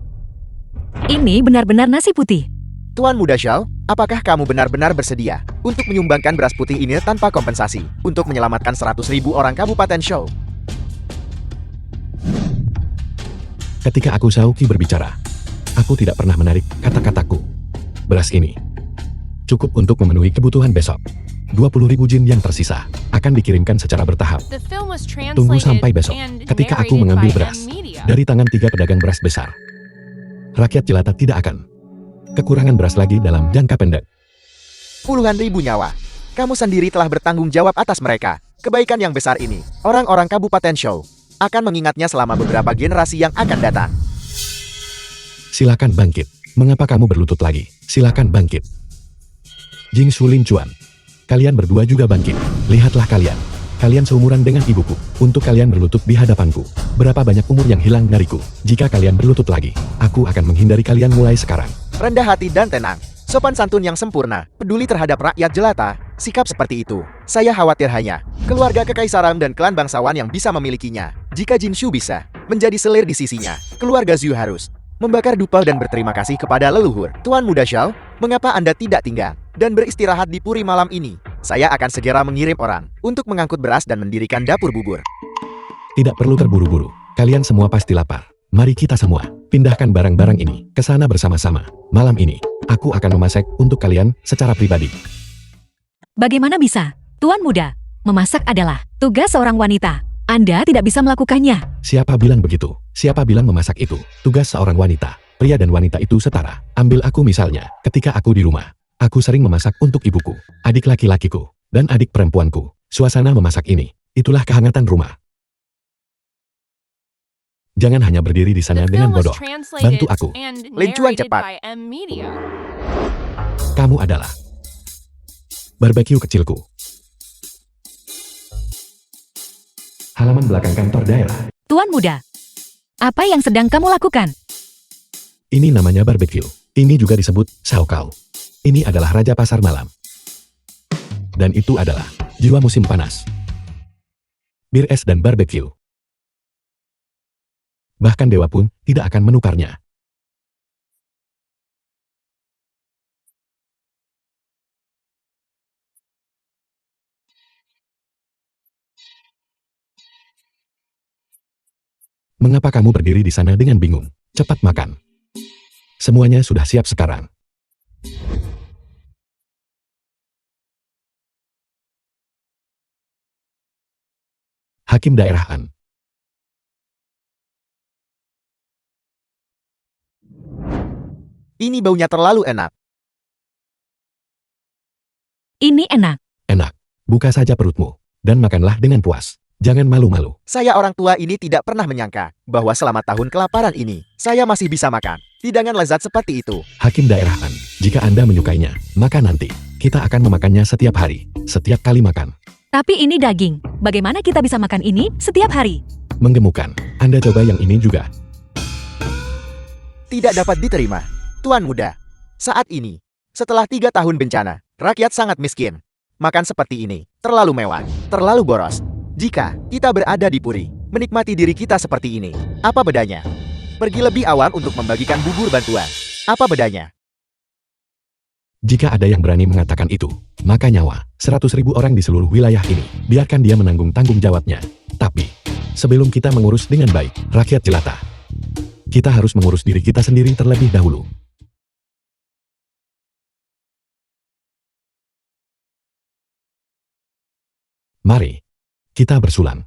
Ini benar-benar nasi putih. Tuan Muda Xiao, apakah kamu benar-benar bersedia untuk menyumbangkan beras putih ini tanpa kompensasi untuk menyelamatkan 100.000 orang Kabupaten Shou? Ketika aku Xiaoqi berbicara, Aku tidak pernah menarik kata-kataku. Beras ini cukup untuk memenuhi kebutuhan besok. 20.000 jin yang tersisa akan dikirimkan secara bertahap. The film was Tunggu translated sampai besok, and ketika aku narrated mengambil by beras M Media. dari tangan 3 pedagang beras besar. Rakyat jelata tidak akan kekurangan beras lagi dalam jangka pendek. Puluhan ribu nyawa. Kamu sendiri telah bertanggung jawab atas mereka. Kebaikan yang besar ini, orang-orang Kabupaten Shou akan mengingatnya selama beberapa generasi yang akan datang. Silakan bangkit. Mengapa kamu berlutut lagi? Silakan bangkit. Jing Shu Lin Chuan. Kalian berdua juga bangkit. Lihatlah kalian. Kalian seumuran dengan ibuku. Untuk kalian berlutut di hadapanku. Berapa banyak umur yang hilang dariku. Jika kalian berlutut lagi, aku akan menghindari kalian mulai sekarang. Rendah hati dan tenang. Sopan santun yang sempurna. Peduli terhadap rakyat jelata. Sikap seperti itu. Saya khawatir hanya keluarga kekaisaran dan klan bangsawan yang bisa memilikinya. Jika Jin Shu bisa menjadi selir di sisinya, keluarga Zhu harus membakar dupa dan berterima kasih kepada leluhur. Tuan Muda Xiao, mengapa Anda tidak tinggal dan beristirahat di puri malam ini? Saya akan segera mengirim orang untuk mengangkut beras dan mendirikan dapur bubur. Tidak perlu terburu-buru. Kalian semua pasti lapar. Mari kita semua pindahkan barang-barang ini ke sana bersama-sama. Malam ini, aku akan memasak untuk kalian secara pribadi. Bagaimana bisa? Tuan Muda, memasak adalah tugas seorang wanita. Anda tidak bisa melakukannya. Siapa bilang begitu? Siapa bilang memasak itu tugas seorang wanita? Pria dan wanita itu setara. Ambil aku misalnya, ketika aku di rumah, aku sering memasak untuk ibuku, adik laki-lakiku, dan adik perempuanku. Suasana memasak ini, itulah kehangatan rumah. Jangan hanya berdiri di sana The dengan film was bodoh. translated Bantu aku. and Lin Chuan narrated cepat. by M Media. Kamu adalah barbeque kecilku. Halaman belakang kantor daerah. Tuan Muda, apa yang sedang kamu lakukan? Ini namanya barbeque. Ini juga disebut saokao. Ini adalah raja pasar malam. Dan itu adalah jiwa musim panas. Bir es dan barbeque. Bahkan dewa pun tidak akan menukarnya. Mengapa kamu berdiri di sana dengan bingung? Cepat makan. Semuanya sudah siap sekarang. Hakim Daerah An. Ini baunya terlalu enak. Ini enak. Enak. Buka saja perutmu. Dan makanlah dengan puas. Jangan malu-malu. Saya orang tua ini tidak pernah menyangka bahwa selama tahun kelaparan ini, saya masih bisa makan hidangan lezat seperti itu. Hakim Daerah An. Jika Anda menyukainya, maka nanti kita akan memakannya setiap hari. Setiap kali makan. Tapi ini daging. Bagaimana kita bisa makan ini setiap hari? Menggemukan. Anda coba yang ini juga. Tidak dapat diterima. Tuan Muda, saat ini, setelah 3 tahun bencana, rakyat sangat miskin. Makan seperti ini, terlalu mewah, terlalu boros. Jika kita berada di puri, menikmati diri kita seperti ini, apa bedanya? Pergi lebih awal untuk membagikan bubur bantuan. Apa bedanya? Jika ada yang berani mengatakan itu, maka nyawa 100.000 orang di seluruh wilayah ini, biarkan dia menanggung tanggung jawabnya. Tapi, sebelum kita mengurus dengan baik, rakyat jelata, kita harus mengurus diri kita sendiri terlebih dahulu. Mari, kita bersulan.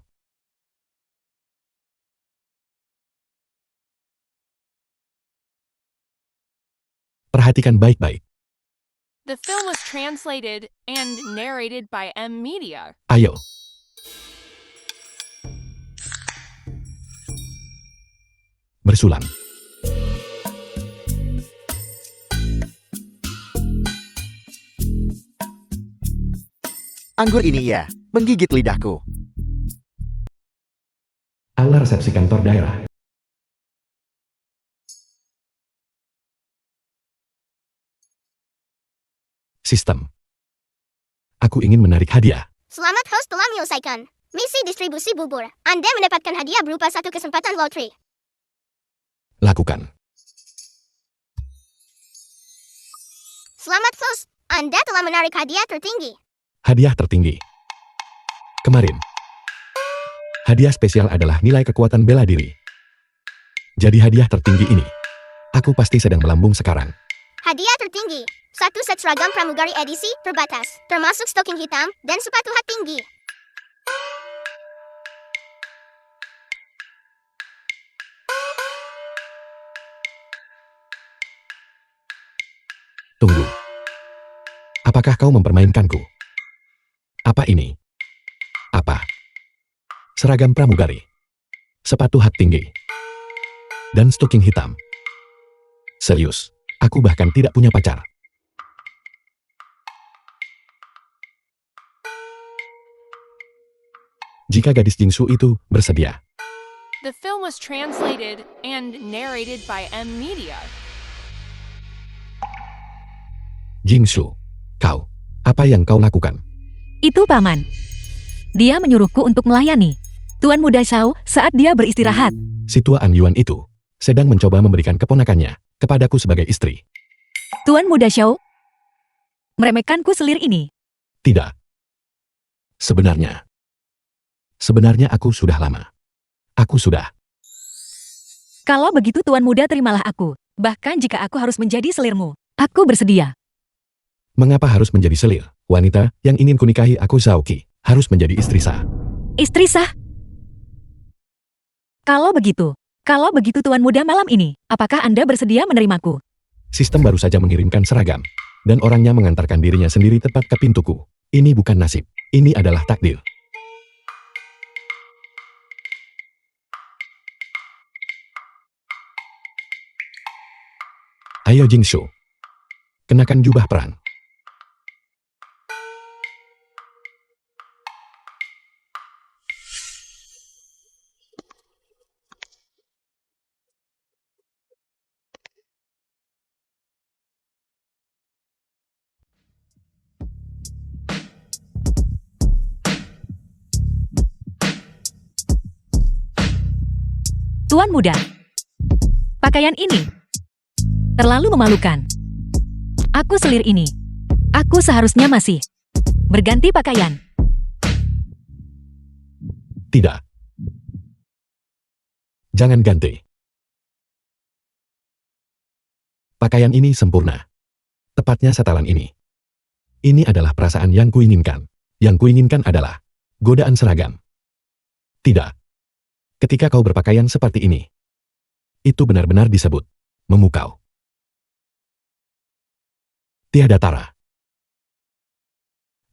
Perhatikan baik-baik. The film was translated and narrated by M Media. Ayo. Bersulan. Anggur ini ya, menggigit lidahku. Aula resepsi kantor daerah. Sistem. Aku ingin menarik hadiah. Selamat host telah menyelesaikan misi distribusi bubur. Anda mendapatkan hadiah berupa 1 kesempatan lotre. Lakukan. Selamat host, Anda telah menarik hadiah tertinggi. Hadiah tertinggi. Kemarin. Hadiah spesial adalah nilai kekuatan bela diri. Jadi hadiah tertinggi ini Aku pasti sedang melambung sekarang. Hadiah tertinggi. Satu set seragam pramugari edisi terbatas, termasuk stocking hitam dan sepatu hat tinggi. Tunggu. Apakah kau mempermainkanku? Apa ini? Apa? Seragam pramugari. Sepatu hat tinggi. Dan stocking hitam. Serius, aku bahkan tidak punya pacar. Jika gadis Jingsu itu bersedia. The film was translated and narrated by M Media. Jingsu, kau, apa yang kau lakukan? Itu paman. Dia menyuruhku untuk melayani Tuan Muda Xiao saat dia beristirahat. Si tua An Yuan itu sedang mencoba memberikan keponakannya kepadaku sebagai istri. Tuan Muda Xiao meremehkanku selir ini. Tidak. Sebenarnya aku sudah lama. Aku sudah. Kalau begitu Tuan Muda terimalah aku. Bahkan jika aku harus menjadi selirmu, aku bersedia. Mengapa harus menjadi selir? Wanita yang ingin kunikahi aku Zhaoqi harus menjadi istri sah. Istri sah? Kalau begitu Tuan Muda malam ini, apakah Anda bersedia menerimaku? Sistem baru saja mengirimkan seragam. Dan orangnya mengantarkan dirinya sendiri tepat ke pintuku. Ini bukan nasib. Ini adalah takdir. Ayo Jingsu. Kenakan jubah perang. Tuan Muda, pakaian ini terlalu memalukan. Aku selir ini. Aku seharusnya masih berganti pakaian. Tidak. Jangan ganti. Pakaian ini sempurna. Tepatnya setelan ini. Ini adalah perasaan yang kuinginkan. Yang kuinginkan adalah godaan seragam. Tidak. Ketika kau berpakaian seperti ini, itu benar-benar disebut memukau. Tiada tara.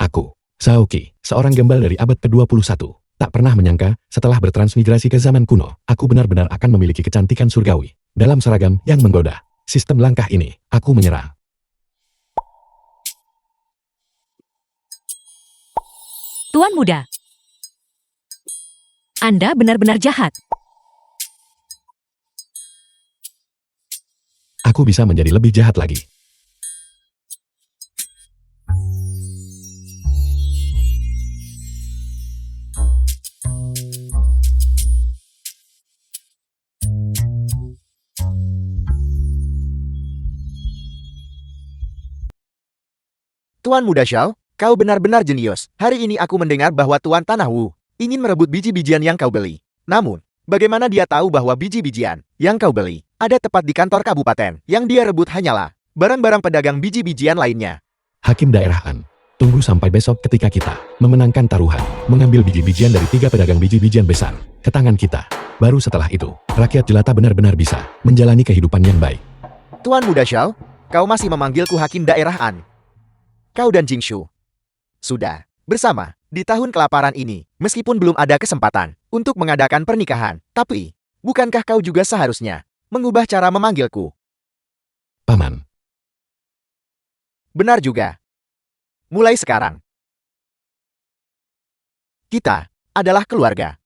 Aku, Zhaoqi, seorang gembal dari abad ke-21, tak pernah menyangka setelah bertransmigrasi ke zaman kuno, aku benar-benar akan memiliki kecantikan surgawi. Dalam seragam yang menggoda, sistem langkah ini, aku menyerah. Tuan Muda, Anda benar-benar jahat. Aku bisa menjadi lebih jahat lagi. Tuan Muda Xiao, kau benar-benar jenius. Hari ini aku mendengar bahwa Tuan Tanah Wu ingin merebut biji-bijian yang kau beli. Namun, bagaimana dia tahu bahwa biji-bijian yang kau beli ada tepat di kantor kabupaten? Yang dia rebut hanyalah barang-barang pedagang biji-bijian lainnya. Hakim Daerah An, tunggu sampai besok ketika kita memenangkan taruhan, mengambil biji-bijian dari 3 pedagang biji-bijian besar ke tangan kita. Baru setelah itu, rakyat jelata benar-benar bisa menjalani kehidupan yang baik. Tuan Muda Xiao, kau masih memanggilku Hakim Daerah An. Kau dan Jingsu sudah bersama di tahun kelaparan ini, meskipun belum ada kesempatan untuk mengadakan pernikahan. Tapi, bukankah kau juga seharusnya mengubah cara memanggilku? Paman, Benar juga. Mulai sekarang, kita adalah keluarga.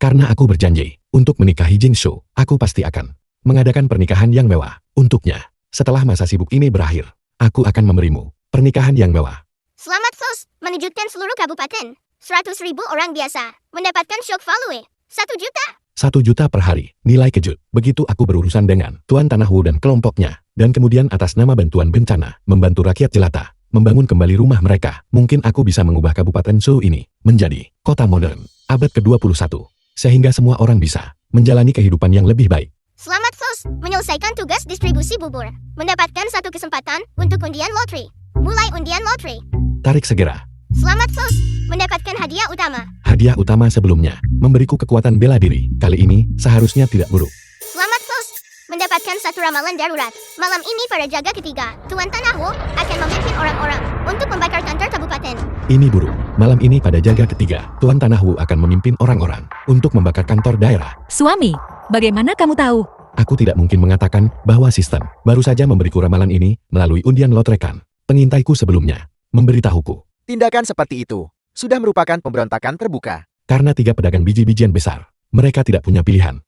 karena aku berjanji untuk menikahi Jingsu, aku pasti akan mengadakan pernikahan yang mewah untuknya. Setelah masa sibuk ini berakhir, aku akan memberimu pernikahan yang mewah. Selamat Fus, menunjukkan seluruh kabupaten. 100.000 orang biasa mendapatkan shock value 1 juta. 1 juta per hari, nilai kejut. Begitu aku berurusan dengan Tuan Tanah Wu dan kelompoknya, dan kemudian atas nama bantuan bencana, membantu rakyat jelata, membangun kembali rumah mereka, mungkin aku bisa mengubah Kabupaten Zhou ini menjadi kota modern, abad ke-21, sehingga semua orang bisa menjalani kehidupan yang lebih baik. Selamat Fus, menyelesaikan tugas distribusi bubur. Mendapatkan satu kesempatan untuk undian lotre. Mulai undian lotre. Tarik segera. Selamat Fus, mendapatkan hadiah utama. Hadiah utama sebelumnya, memberiku kekuatan bela diri. Kali ini, seharusnya tidak buruk. Selamat Fus, mendapatkan satu ramalan darurat. Malam ini pada jaga ketiga, Tuan Tanahu akan memimpin orang-orang untuk membakar kantor kabupaten. Ini buruk. Malam ini pada jaga ketiga, Tuan Tanahu akan memimpin orang-orang untuk membakar kantor daerah. Suami, bagaimana kamu tahu? Aku tidak mungkin mengatakan bahwa sistem baru saja memberiku ramalan ini melalui undian lotrekan. Pengintaiku sebelumnya memberitahuku. Tindakan seperti itu sudah merupakan pemberontakan terbuka. Karena 3 pedagang biji-bijian besar, mereka tidak punya pilihan.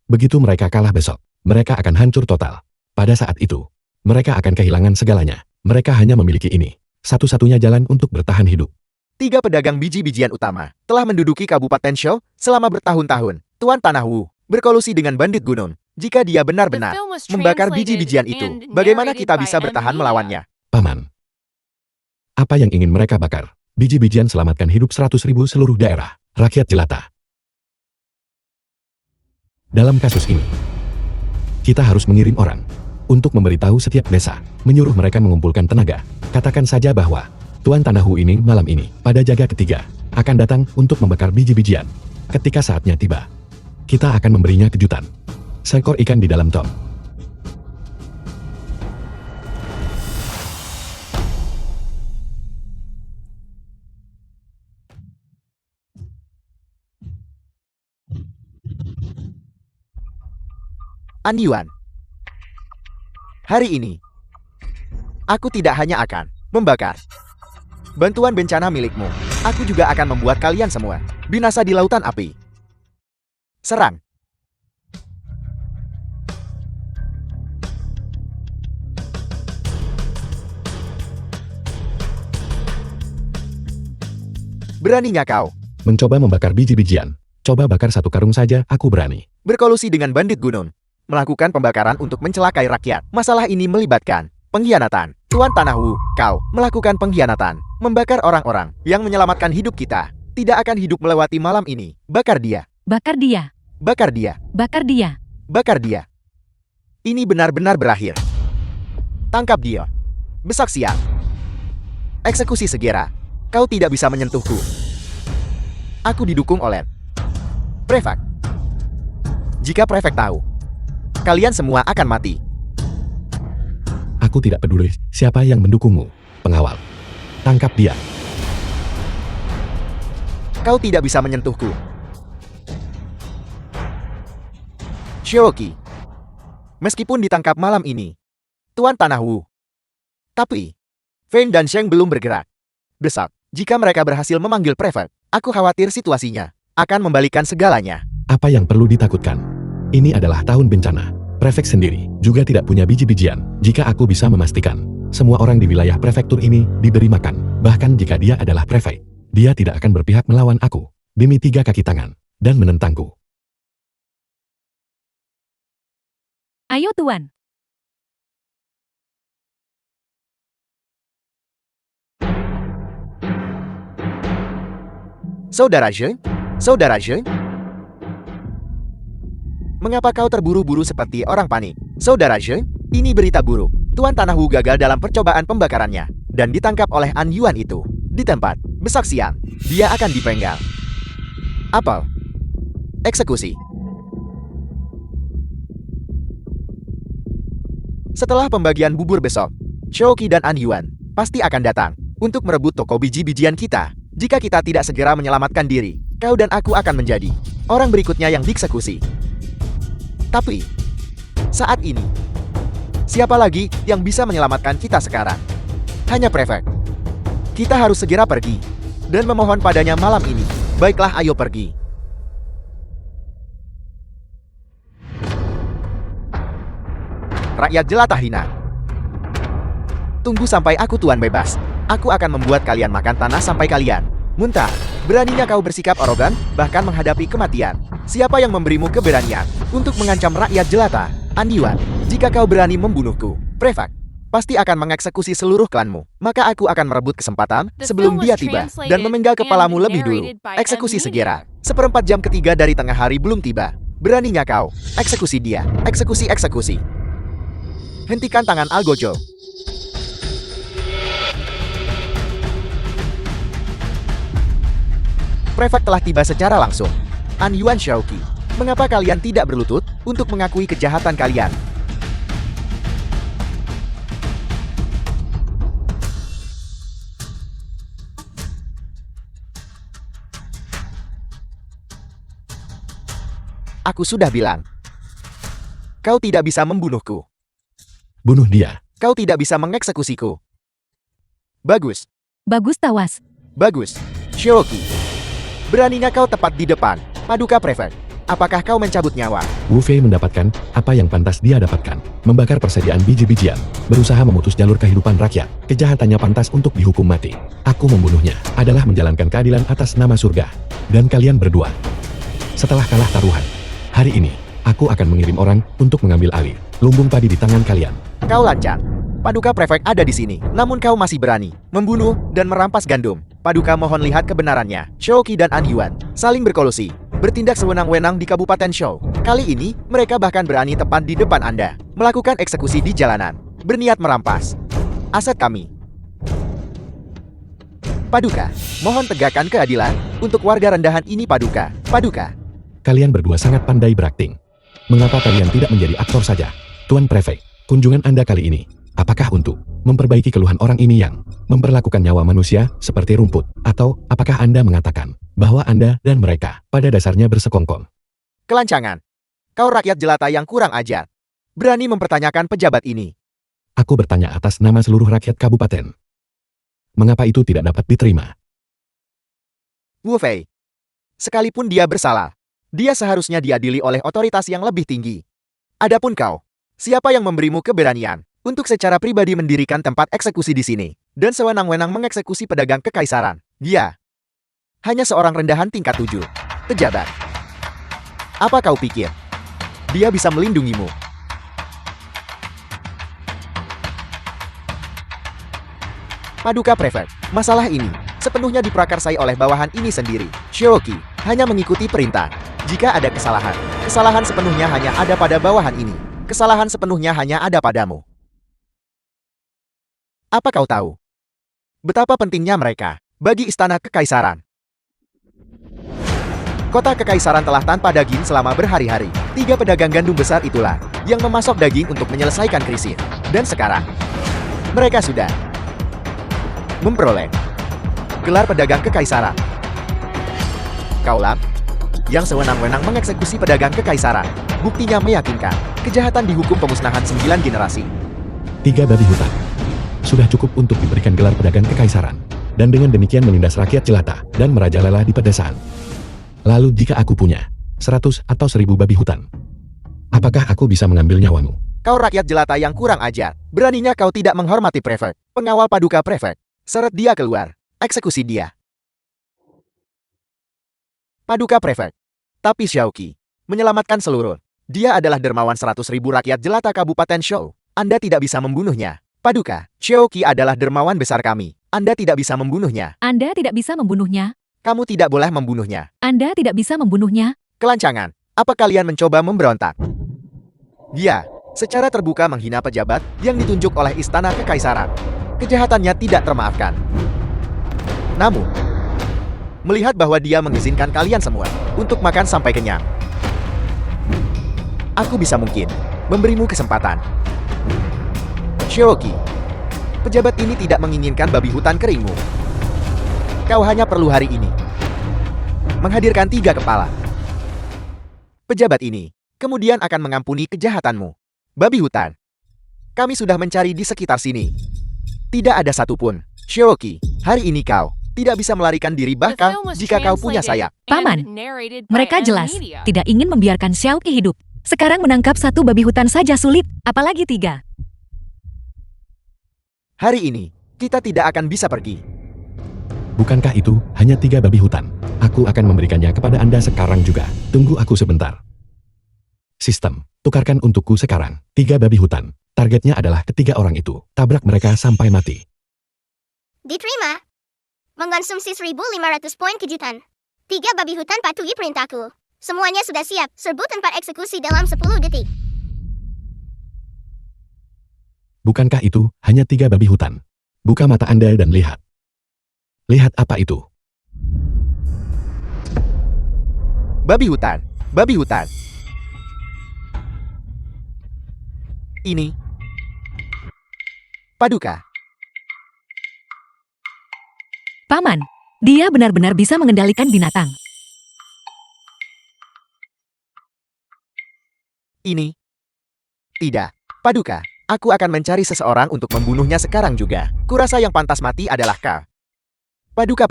Begitu mereka kalah besok, mereka akan hancur total. Pada saat itu, mereka akan kehilangan segalanya. Mereka hanya memiliki ini, satu-satunya jalan untuk bertahan hidup. 3 pedagang biji-bijian utama telah menduduki Kabupaten Shou selama bertahun-tahun. Tuan Tanahu berkolusi dengan bandit gunung. Jika dia benar-benar The film was membakar translated biji-bijian itu, and bagaimana narrated kita by bisa bertahan Mia. melawannya? Paman, apa yang ingin mereka bakar? Biji-bijian selamatkan hidup 100.000 seluruh daerah, rakyat jelata. Dalam kasus ini, kita harus mengirim orang untuk memberitahu setiap desa, menyuruh mereka mengumpulkan tenaga. Katakan saja bahwa Tuan Tanahu ini malam ini, pada jaga ketiga, akan datang untuk membakar biji-bijian. Ketika saatnya tiba, kita akan memberinya kejutan. Seekor ikan di dalam tong. Anyuan. Hari ini, aku tidak hanya akan membakar bantuan bencana milikmu. Aku juga akan membuat kalian semua binasa di lautan api. Serang. Beraninya kau Mencoba membakar biji-bijian. Coba bakar 1 karung saja, aku berani. berkolusi dengan bandit gunung, melakukan pembakaran untuk mencelakai rakyat. Masalah ini melibatkan pengkhianatan. Tuan Tanahu, kau melakukan pengkhianatan, membakar orang-orang yang menyelamatkan hidup kita. Tidak akan hidup melewati malam ini. Bakar dia, Bakar dia, bakar dia, bakar dia. bakar dia. Ini benar-benar berakhir. Tangkap dia. Besak siang. Eksekusi segera. Kau tidak bisa menyentuhku. Aku didukung oleh Prefek. Jika Prefek tahu, kalian semua akan mati. Aku tidak peduli siapa yang mendukungmu. Pengawal, tangkap dia. Kau tidak bisa menyentuhku. Shioki. Meskipun ditangkap malam ini, Tuan Tanahu. Tapi, Feng dan Sheng belum bergerak. Desak. Jika mereka berhasil memanggil Prefek, aku khawatir situasinya akan membalikan segalanya. Apa yang perlu ditakutkan? Ini adalah tahun bencana. Prefek sendiri juga tidak punya biji-bijian. Jika aku bisa memastikan, semua orang di wilayah prefektur ini diberi makan. Bahkan jika dia adalah prefek, dia tidak akan berpihak melawan aku. Demi 3 kaki tangan, dan menentangku. Ayo Tuan. Saudara Zheng? Saudara Zheng? Mengapa kau terburu-buru seperti orang panik? Saudara Zheng, ini berita buruk. Tuan Tanahu gagal dalam percobaan pembakarannya, dan ditangkap oleh An Yuan itu. Di tempat, besak siang, dia akan dipenggal. Apel. Eksekusi. Setelah pembagian bubur besok, Shouqi dan An Yuan pasti akan datang untuk merebut toko biji-bijian kita. Jika kita tidak segera menyelamatkan diri, kau dan aku akan menjadi orang berikutnya yang dieksekusi. Tapi, saat ini, siapa lagi yang bisa menyelamatkan kita sekarang? Hanya Prefek. Kita harus segera pergi dan memohon padanya malam ini. Baiklah, ayo pergi. Rakyat jelata hina. Tunggu sampai aku tuan bebas. Aku akan membuat kalian makan tanah sampai kalian muntah. Beraninya kau bersikap arogan, bahkan menghadapi kematian. Siapa yang memberimu keberanian untuk mengancam rakyat jelata? An Yuan, jika kau berani membunuhku, Prefek pasti akan mengeksekusi seluruh klanmu. Maka aku akan merebut kesempatan sebelum dia tiba dan memenggal kepalamu lebih dulu. Eksekusi segera. 1/4 jam ketiga dari tengah hari belum tiba. Beraninya kau. Eksekusi dia. Eksekusi, eksekusi. Hentikan tangan Algojo. Prefek telah tiba secara langsung. An Yuan Xiaoqi, mengapa kalian tidak berlutut untuk mengakui kejahatan kalian? Aku sudah bilang. Kau tidak bisa membunuhku. Bunuh dia. Kau tidak bisa mengeksekusiku. Bagus. Bagus tawas. Bagus. Xiaoqi. Beraninya kau tepat di depan. Paduka Prefek. Apakah kau mencabut nyawa? Wu Fei mendapatkan apa yang pantas dia dapatkan. Membakar persediaan biji-bijian. Berusaha memutus jalur kehidupan rakyat. Kejahatannya pantas untuk dihukum mati. Aku membunuhnya adalah menjalankan keadilan atas nama surga. Dan kalian berdua. Setelah kalah taruhan. Hari ini, aku akan mengirim orang untuk mengambil alih lumbung padi di tangan kalian. Kau lancang. Paduka Prefek ada di sini. Namun kau masih berani membunuh dan merampas gandum. Paduka mohon lihat kebenarannya. Xiaoqi dan An Yuan saling berkolusi. Bertindak sewenang-wenang di Kabupaten Shou. Kali ini, mereka bahkan berani tepat di depan Anda. Melakukan eksekusi di jalanan. Berniat merampas aset kami. Paduka, mohon tegakkan keadilan untuk warga rendahan ini Paduka. Paduka. Kalian berdua sangat pandai berakting. Mengapa kalian tidak menjadi aktor saja? Tuan Prefek, kunjungan Anda kali ini, apakah untuk memperbaiki keluhan orang ini yang memperlakukan nyawa manusia seperti rumput? Atau apakah Anda mengatakan bahwa Anda dan mereka pada dasarnya bersekongkol? Kelancangan. Kau rakyat jelata yang kurang ajar. Berani mempertanyakan pejabat ini. Aku bertanya atas nama seluruh rakyat kabupaten. Mengapa itu tidak dapat diterima? Wu Fei. Sekalipun dia bersalah, dia seharusnya diadili oleh otoritas yang lebih tinggi. Adapun kau, siapa yang memberimu keberanian untuk secara pribadi mendirikan tempat eksekusi di sini dan sewenang-wenang mengeksekusi pedagang kekaisaran? Dia hanya seorang rendahan tingkat 7, pejabat. Apa kau pikir dia bisa melindungimu? Paduka Prefek, masalah ini sepenuhnya diprakarsai oleh bawahan ini sendiri. Xiaoqi hanya mengikuti perintah. Jika ada kesalahan, kesalahan sepenuhnya hanya ada pada bawahan ini. Kesalahan sepenuhnya hanya ada padamu. Apa kau tahu betapa pentingnya mereka bagi istana kekaisaran? Kota kekaisaran telah tanpa daging selama berhari-hari. 3 pedagang gandum besar itulah yang memasok daging untuk menyelesaikan krisis. Dan sekarang, mereka sudah memperoleh gelar pedagang kekaisaran. Kaulah yang sewenang-wenang mengeksekusi pedagang kekaisaran. Buktinya meyakinkan. Kejahatan dihukum pemusnahan 9 generasi. 3 babi hutan. Sudah cukup untuk diberikan gelar pedagang kekaisaran. Dan dengan demikian menindas rakyat jelata dan merajalela di pedesaan. Lalu jika aku punya 100 atau 1000 babi hutan, apakah aku bisa mengambil nyawamu? Kau rakyat jelata yang kurang ajar. Beraninya kau tidak menghormati prefek. Pengawal Paduka Prefek. Seret dia keluar. Eksekusi dia. Paduka Prefek. Tapi Xiaoqi menyelamatkan seluruh. Dia adalah dermawan 100.000 rakyat jelata Kabupaten Shou. Anda tidak bisa membunuhnya. Paduka, Xiaoqi adalah dermawan besar kami. Anda tidak bisa membunuhnya. Anda tidak bisa membunuhnya. Kamu tidak boleh membunuhnya. Anda tidak bisa membunuhnya. Kelancangan. Apa kalian mencoba memberontak? Dia secara terbuka menghina pejabat yang ditunjuk oleh istana kekaisaran. Kejahatannya tidak termaafkan. Namun, melihat bahwa dia mengizinkan kalian semua untuk makan sampai kenyang, aku bisa mungkin memberimu kesempatan. Xiaoqi, pejabat ini tidak menginginkan babi hutan keringmu. Kau hanya perlu hari ini menghadirkan 3 kepala. Pejabat ini kemudian akan mengampuni kejahatanmu. Babi hutan, kami sudah mencari di sekitar sini. Tidak ada satupun. Xiaoqi, hari ini kau tidak bisa melarikan diri bahkan jika kau punya sayap. Paman, mereka jelas tidak ingin membiarkan Xiaoqi hidup. Sekarang menangkap 1 babi hutan saja sulit, apalagi 3. Hari ini, kita tidak akan bisa pergi. Bukankah itu hanya 3 babi hutan? Aku akan memberikannya kepada Anda sekarang juga. Tunggu aku sebentar. Sistem, tukarkan untukku sekarang 3 babi hutan. Targetnya adalah ketiga orang itu. Tabrak mereka sampai mati. Diterima. Mengonsumsi 1.500 poin kejutan. 3 babi hutan patuhi perintahku. Semuanya sudah siap. Serbu tempat eksekusi dalam 10 detik. Bukankah itu hanya 3 babi hutan? Buka mata Anda dan lihat. Lihat apa itu? Babi hutan. Babi hutan. Ini. Paduka. Paman, dia benar-benar bisa mengendalikan binatang. Ini. Tidak. Paduka. Aku akan mencari seseorang untuk membunuhnya sekarang juga. Kurasa yang pantas mati adalah kau. Paduka.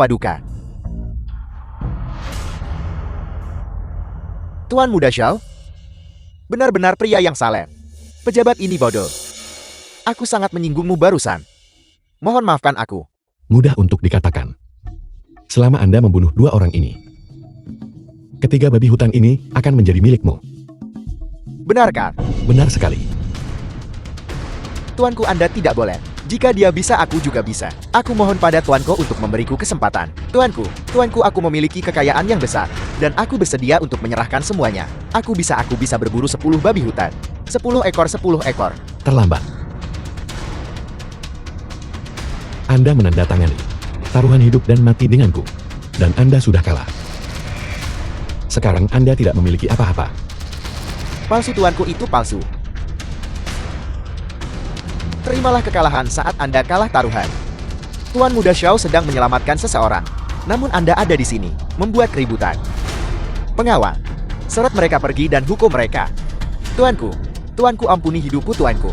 Tuan Muda Xiao? Benar-benar pria yang saleh. Pejabat ini bodoh. Aku sangat menyinggungmu barusan. Mohon maafkan aku. Mudah untuk dikatakan. Selama Anda membunuh 2 orang ini, ketiga babi hutan ini akan menjadi milikmu. Benarkah? Benar sekali. Tuanku, Anda tidak boleh. Jika dia bisa, aku juga bisa. Aku mohon pada tuanku untuk memberiku kesempatan. Tuanku, aku memiliki kekayaan yang besar. Dan aku bersedia untuk menyerahkan semuanya. Aku bisa berburu 10 babi hutan. 10 ekor. Terlambat. Anda menandatangani taruhan hidup dan mati denganku. Dan Anda sudah kalah. Sekarang Anda tidak memiliki apa-apa. Palsu, tuanku, itu palsu. Terimalah kekalahan saat Anda kalah taruhan. Tuan Muda Xiao sedang menyelamatkan seseorang. Namun Anda ada di sini, membuat keributan. Pengawal, seret mereka pergi dan hukum mereka. Tuanku, ampuni hidupku, tuanku.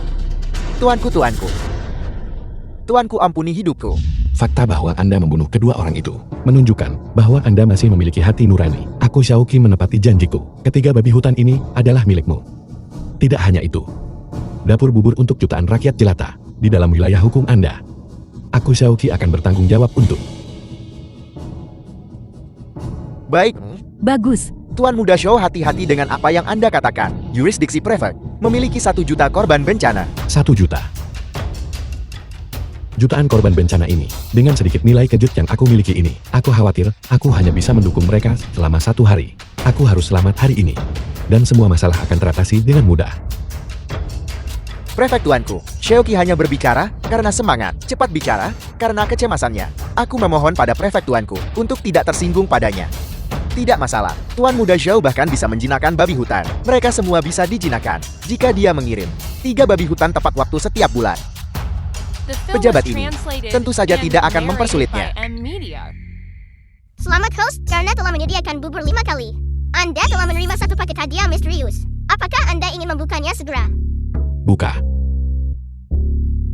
Tuanku, ampuni hidupku. Fakta bahwa Anda membunuh kedua orang itu menunjukkan bahwa Anda masih memiliki hati nurani. Aku Xiaoqi menepati janjiku. Ketiga babi hutan ini adalah milikmu. Tidak hanya itu. Dapur bubur untuk jutaan rakyat jelata di dalam wilayah hukum Anda. Aku Xiaoqi akan bertanggung jawab untuk. Baik. Bagus. Tuan Muda Xiao, hati-hati dengan apa yang Anda katakan. Yurisdiksi Prefect memiliki 1 juta korban bencana. 1 juta. Jutaan korban bencana ini, dengan sedikit nilai kejut yang aku miliki ini, aku khawatir aku hanya bisa mendukung mereka selama 1 hari. Aku harus selamat hari ini. Dan semua masalah akan teratasi dengan mudah. Prefek, tuanku, Xiaoqi hanya berbicara karena semangat, cepat bicara karena kecemasannya. Aku memohon pada prefek tuanku untuk tidak tersinggung padanya. Tidak masalah, Tuan Muda Xiao bahkan bisa menjinakkan babi hutan. Mereka semua bisa dijinakkan jika dia mengirim 3 babi hutan tepat waktu setiap bulan. Pejabat ini tentu saja tidak akan mempersulitnya. Selamat host, karena telah menyediakan bubur 5 kali. Anda telah menerima 1 paket hadiah misterius. Apakah Anda ingin membukanya segera? Buka.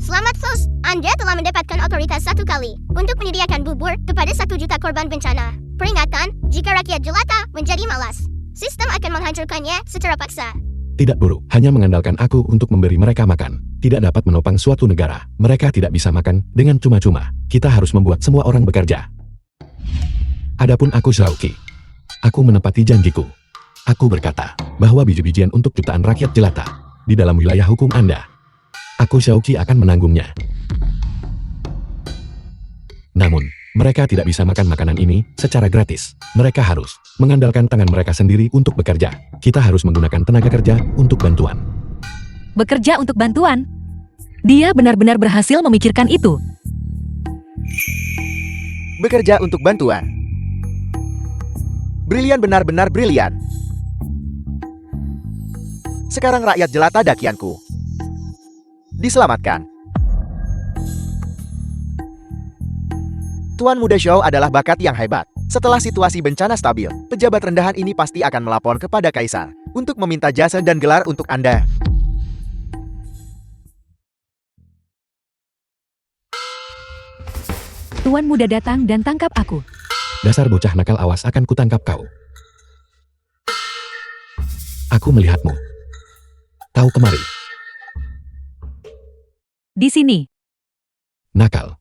Selamat host, Anda telah mendapatkan otoritas 1 kali untuk menyediakan bubur kepada 1 juta korban bencana. Peringatan, jika rakyat jelata menjadi malas, sistem akan menghancurkannya secara paksa. Tidak buruk, hanya mengandalkan aku untuk memberi mereka makan. Tidak dapat menopang suatu negara. Mereka tidak bisa makan dengan cuma-cuma. Kita harus membuat semua orang bekerja. Adapun aku Xiaoqi, aku menepati janjiku. Aku berkata bahwa biji-bijian untuk jutaan rakyat jelata di dalam wilayah hukum Anda. Aku Xiaoqi akan menanggungnya. Namun, mereka tidak bisa makan makanan ini secara gratis. Mereka harus mengandalkan tangan mereka sendiri untuk bekerja. Kita harus menggunakan tenaga kerja untuk bantuan. Bekerja untuk bantuan? Dia benar-benar berhasil memikirkan itu. Bekerja untuk bantuan. Brilian, benar-benar brilian. Sekarang rakyat jelata dakianku diselamatkan. Tuan Muda Xiao adalah bakat yang hebat. Setelah situasi bencana stabil, pejabat rendahan ini pasti akan melapor kepada Kaisar untuk meminta jasa dan gelar untuk Anda. Tuan Muda datang dan tangkap aku. Dasar bocah nakal, awas akan kutangkap kau. Aku melihatmu. Kau kemari. Di sini. Nakal.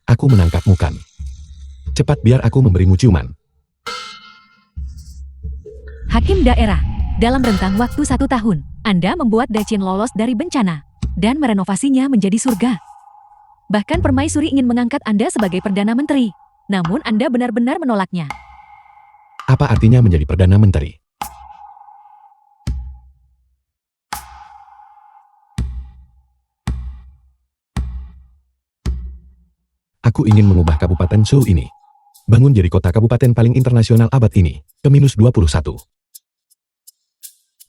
Aku menangkapmu kan. Cepat biar aku memberimu ciuman. Hakim daerah. Dalam rentang waktu 1 tahun, Anda membuat Dachin lolos dari bencana dan merenovasinya menjadi surga. Bahkan permaisuri ingin mengangkat Anda sebagai Perdana Menteri. Namun Anda benar-benar menolaknya. Apa artinya menjadi Perdana Menteri? Aku ingin mengubah Kabupaten Seoul ini. Bangun jadi kota kabupaten paling internasional abad ini, ke-21.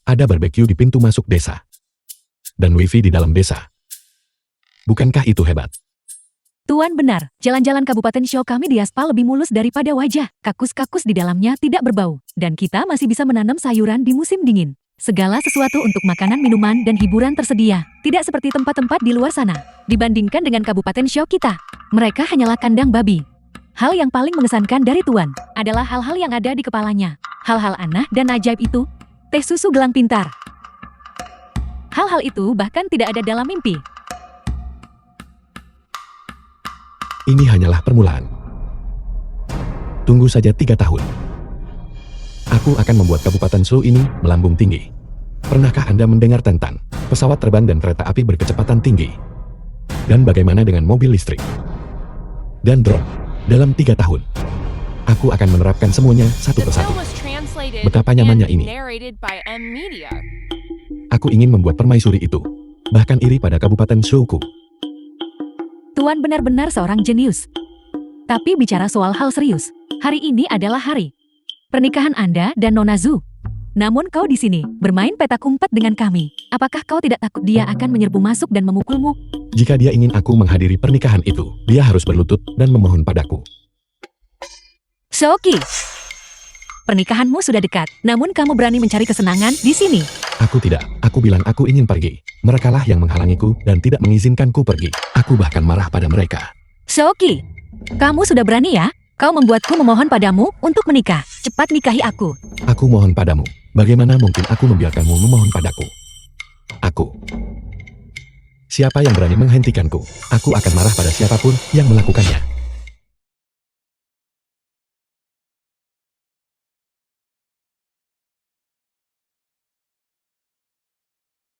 Ada barbeque di pintu masuk desa. Dan wifi di dalam desa. Bukankah itu hebat? Tuan benar, jalan-jalan Kabupaten Seoul kami diaspal lebih mulus daripada wajah. Kakus-kakus di dalamnya tidak berbau. Dan kita masih bisa menanam sayuran di musim dingin. Segala sesuatu untuk makanan, minuman, dan hiburan tersedia. Tidak seperti tempat-tempat di luar sana. Dibandingkan dengan Kabupaten Seoul kita, mereka hanyalah kandang babi. Hal yang paling mengesankan dari Tuan adalah hal-hal yang ada di kepalanya. Hal-hal aneh dan ajaib itu. Teh susu gelang pintar. Hal-hal itu bahkan tidak ada dalam mimpi. Ini hanyalah permulaan. Tunggu saja 3 tahun. Aku akan membuat Kabupaten Seoul ini melambung tinggi. Pernahkah Anda mendengar tentang pesawat terbang dan kereta api berkecepatan tinggi? Dan bagaimana dengan mobil listrik? Dan drone? Dalam 3 tahun. Aku akan menerapkan semuanya satu The persatu. film was translated Betapa nyamannya and ini. narrated by M Media. Aku ingin membuat permaisuri itu. Bahkan iri pada Kabupaten Seoulku. Tuan benar-benar seorang jenius. Tapi bicara soal hal serius, hari ini adalah hari pernikahan Anda dan Nona Zhu. Namun kau di sini, bermain petak umpet dengan kami. Apakah kau tidak takut dia akan menyerbu masuk dan memukulmu? Jika dia ingin aku menghadiri pernikahan itu, dia harus berlutut dan memohon padaku. Seoki, pernikahanmu sudah dekat, namun kamu berani mencari kesenangan di sini. Aku tidak. Aku bilang aku ingin pergi. Merekalah yang menghalangiku dan tidak mengizinkanku pergi. Aku bahkan marah pada mereka. Seoki, kamu sudah berani ya? Kau membuatku memohon padamu untuk menikah. Cepat nikahi aku. Aku mohon padamu. Bagaimana mungkin aku membiarkanmu memohon padaku? Aku. Siapa yang berani menghentikanku? Aku akan marah pada siapapun yang melakukannya.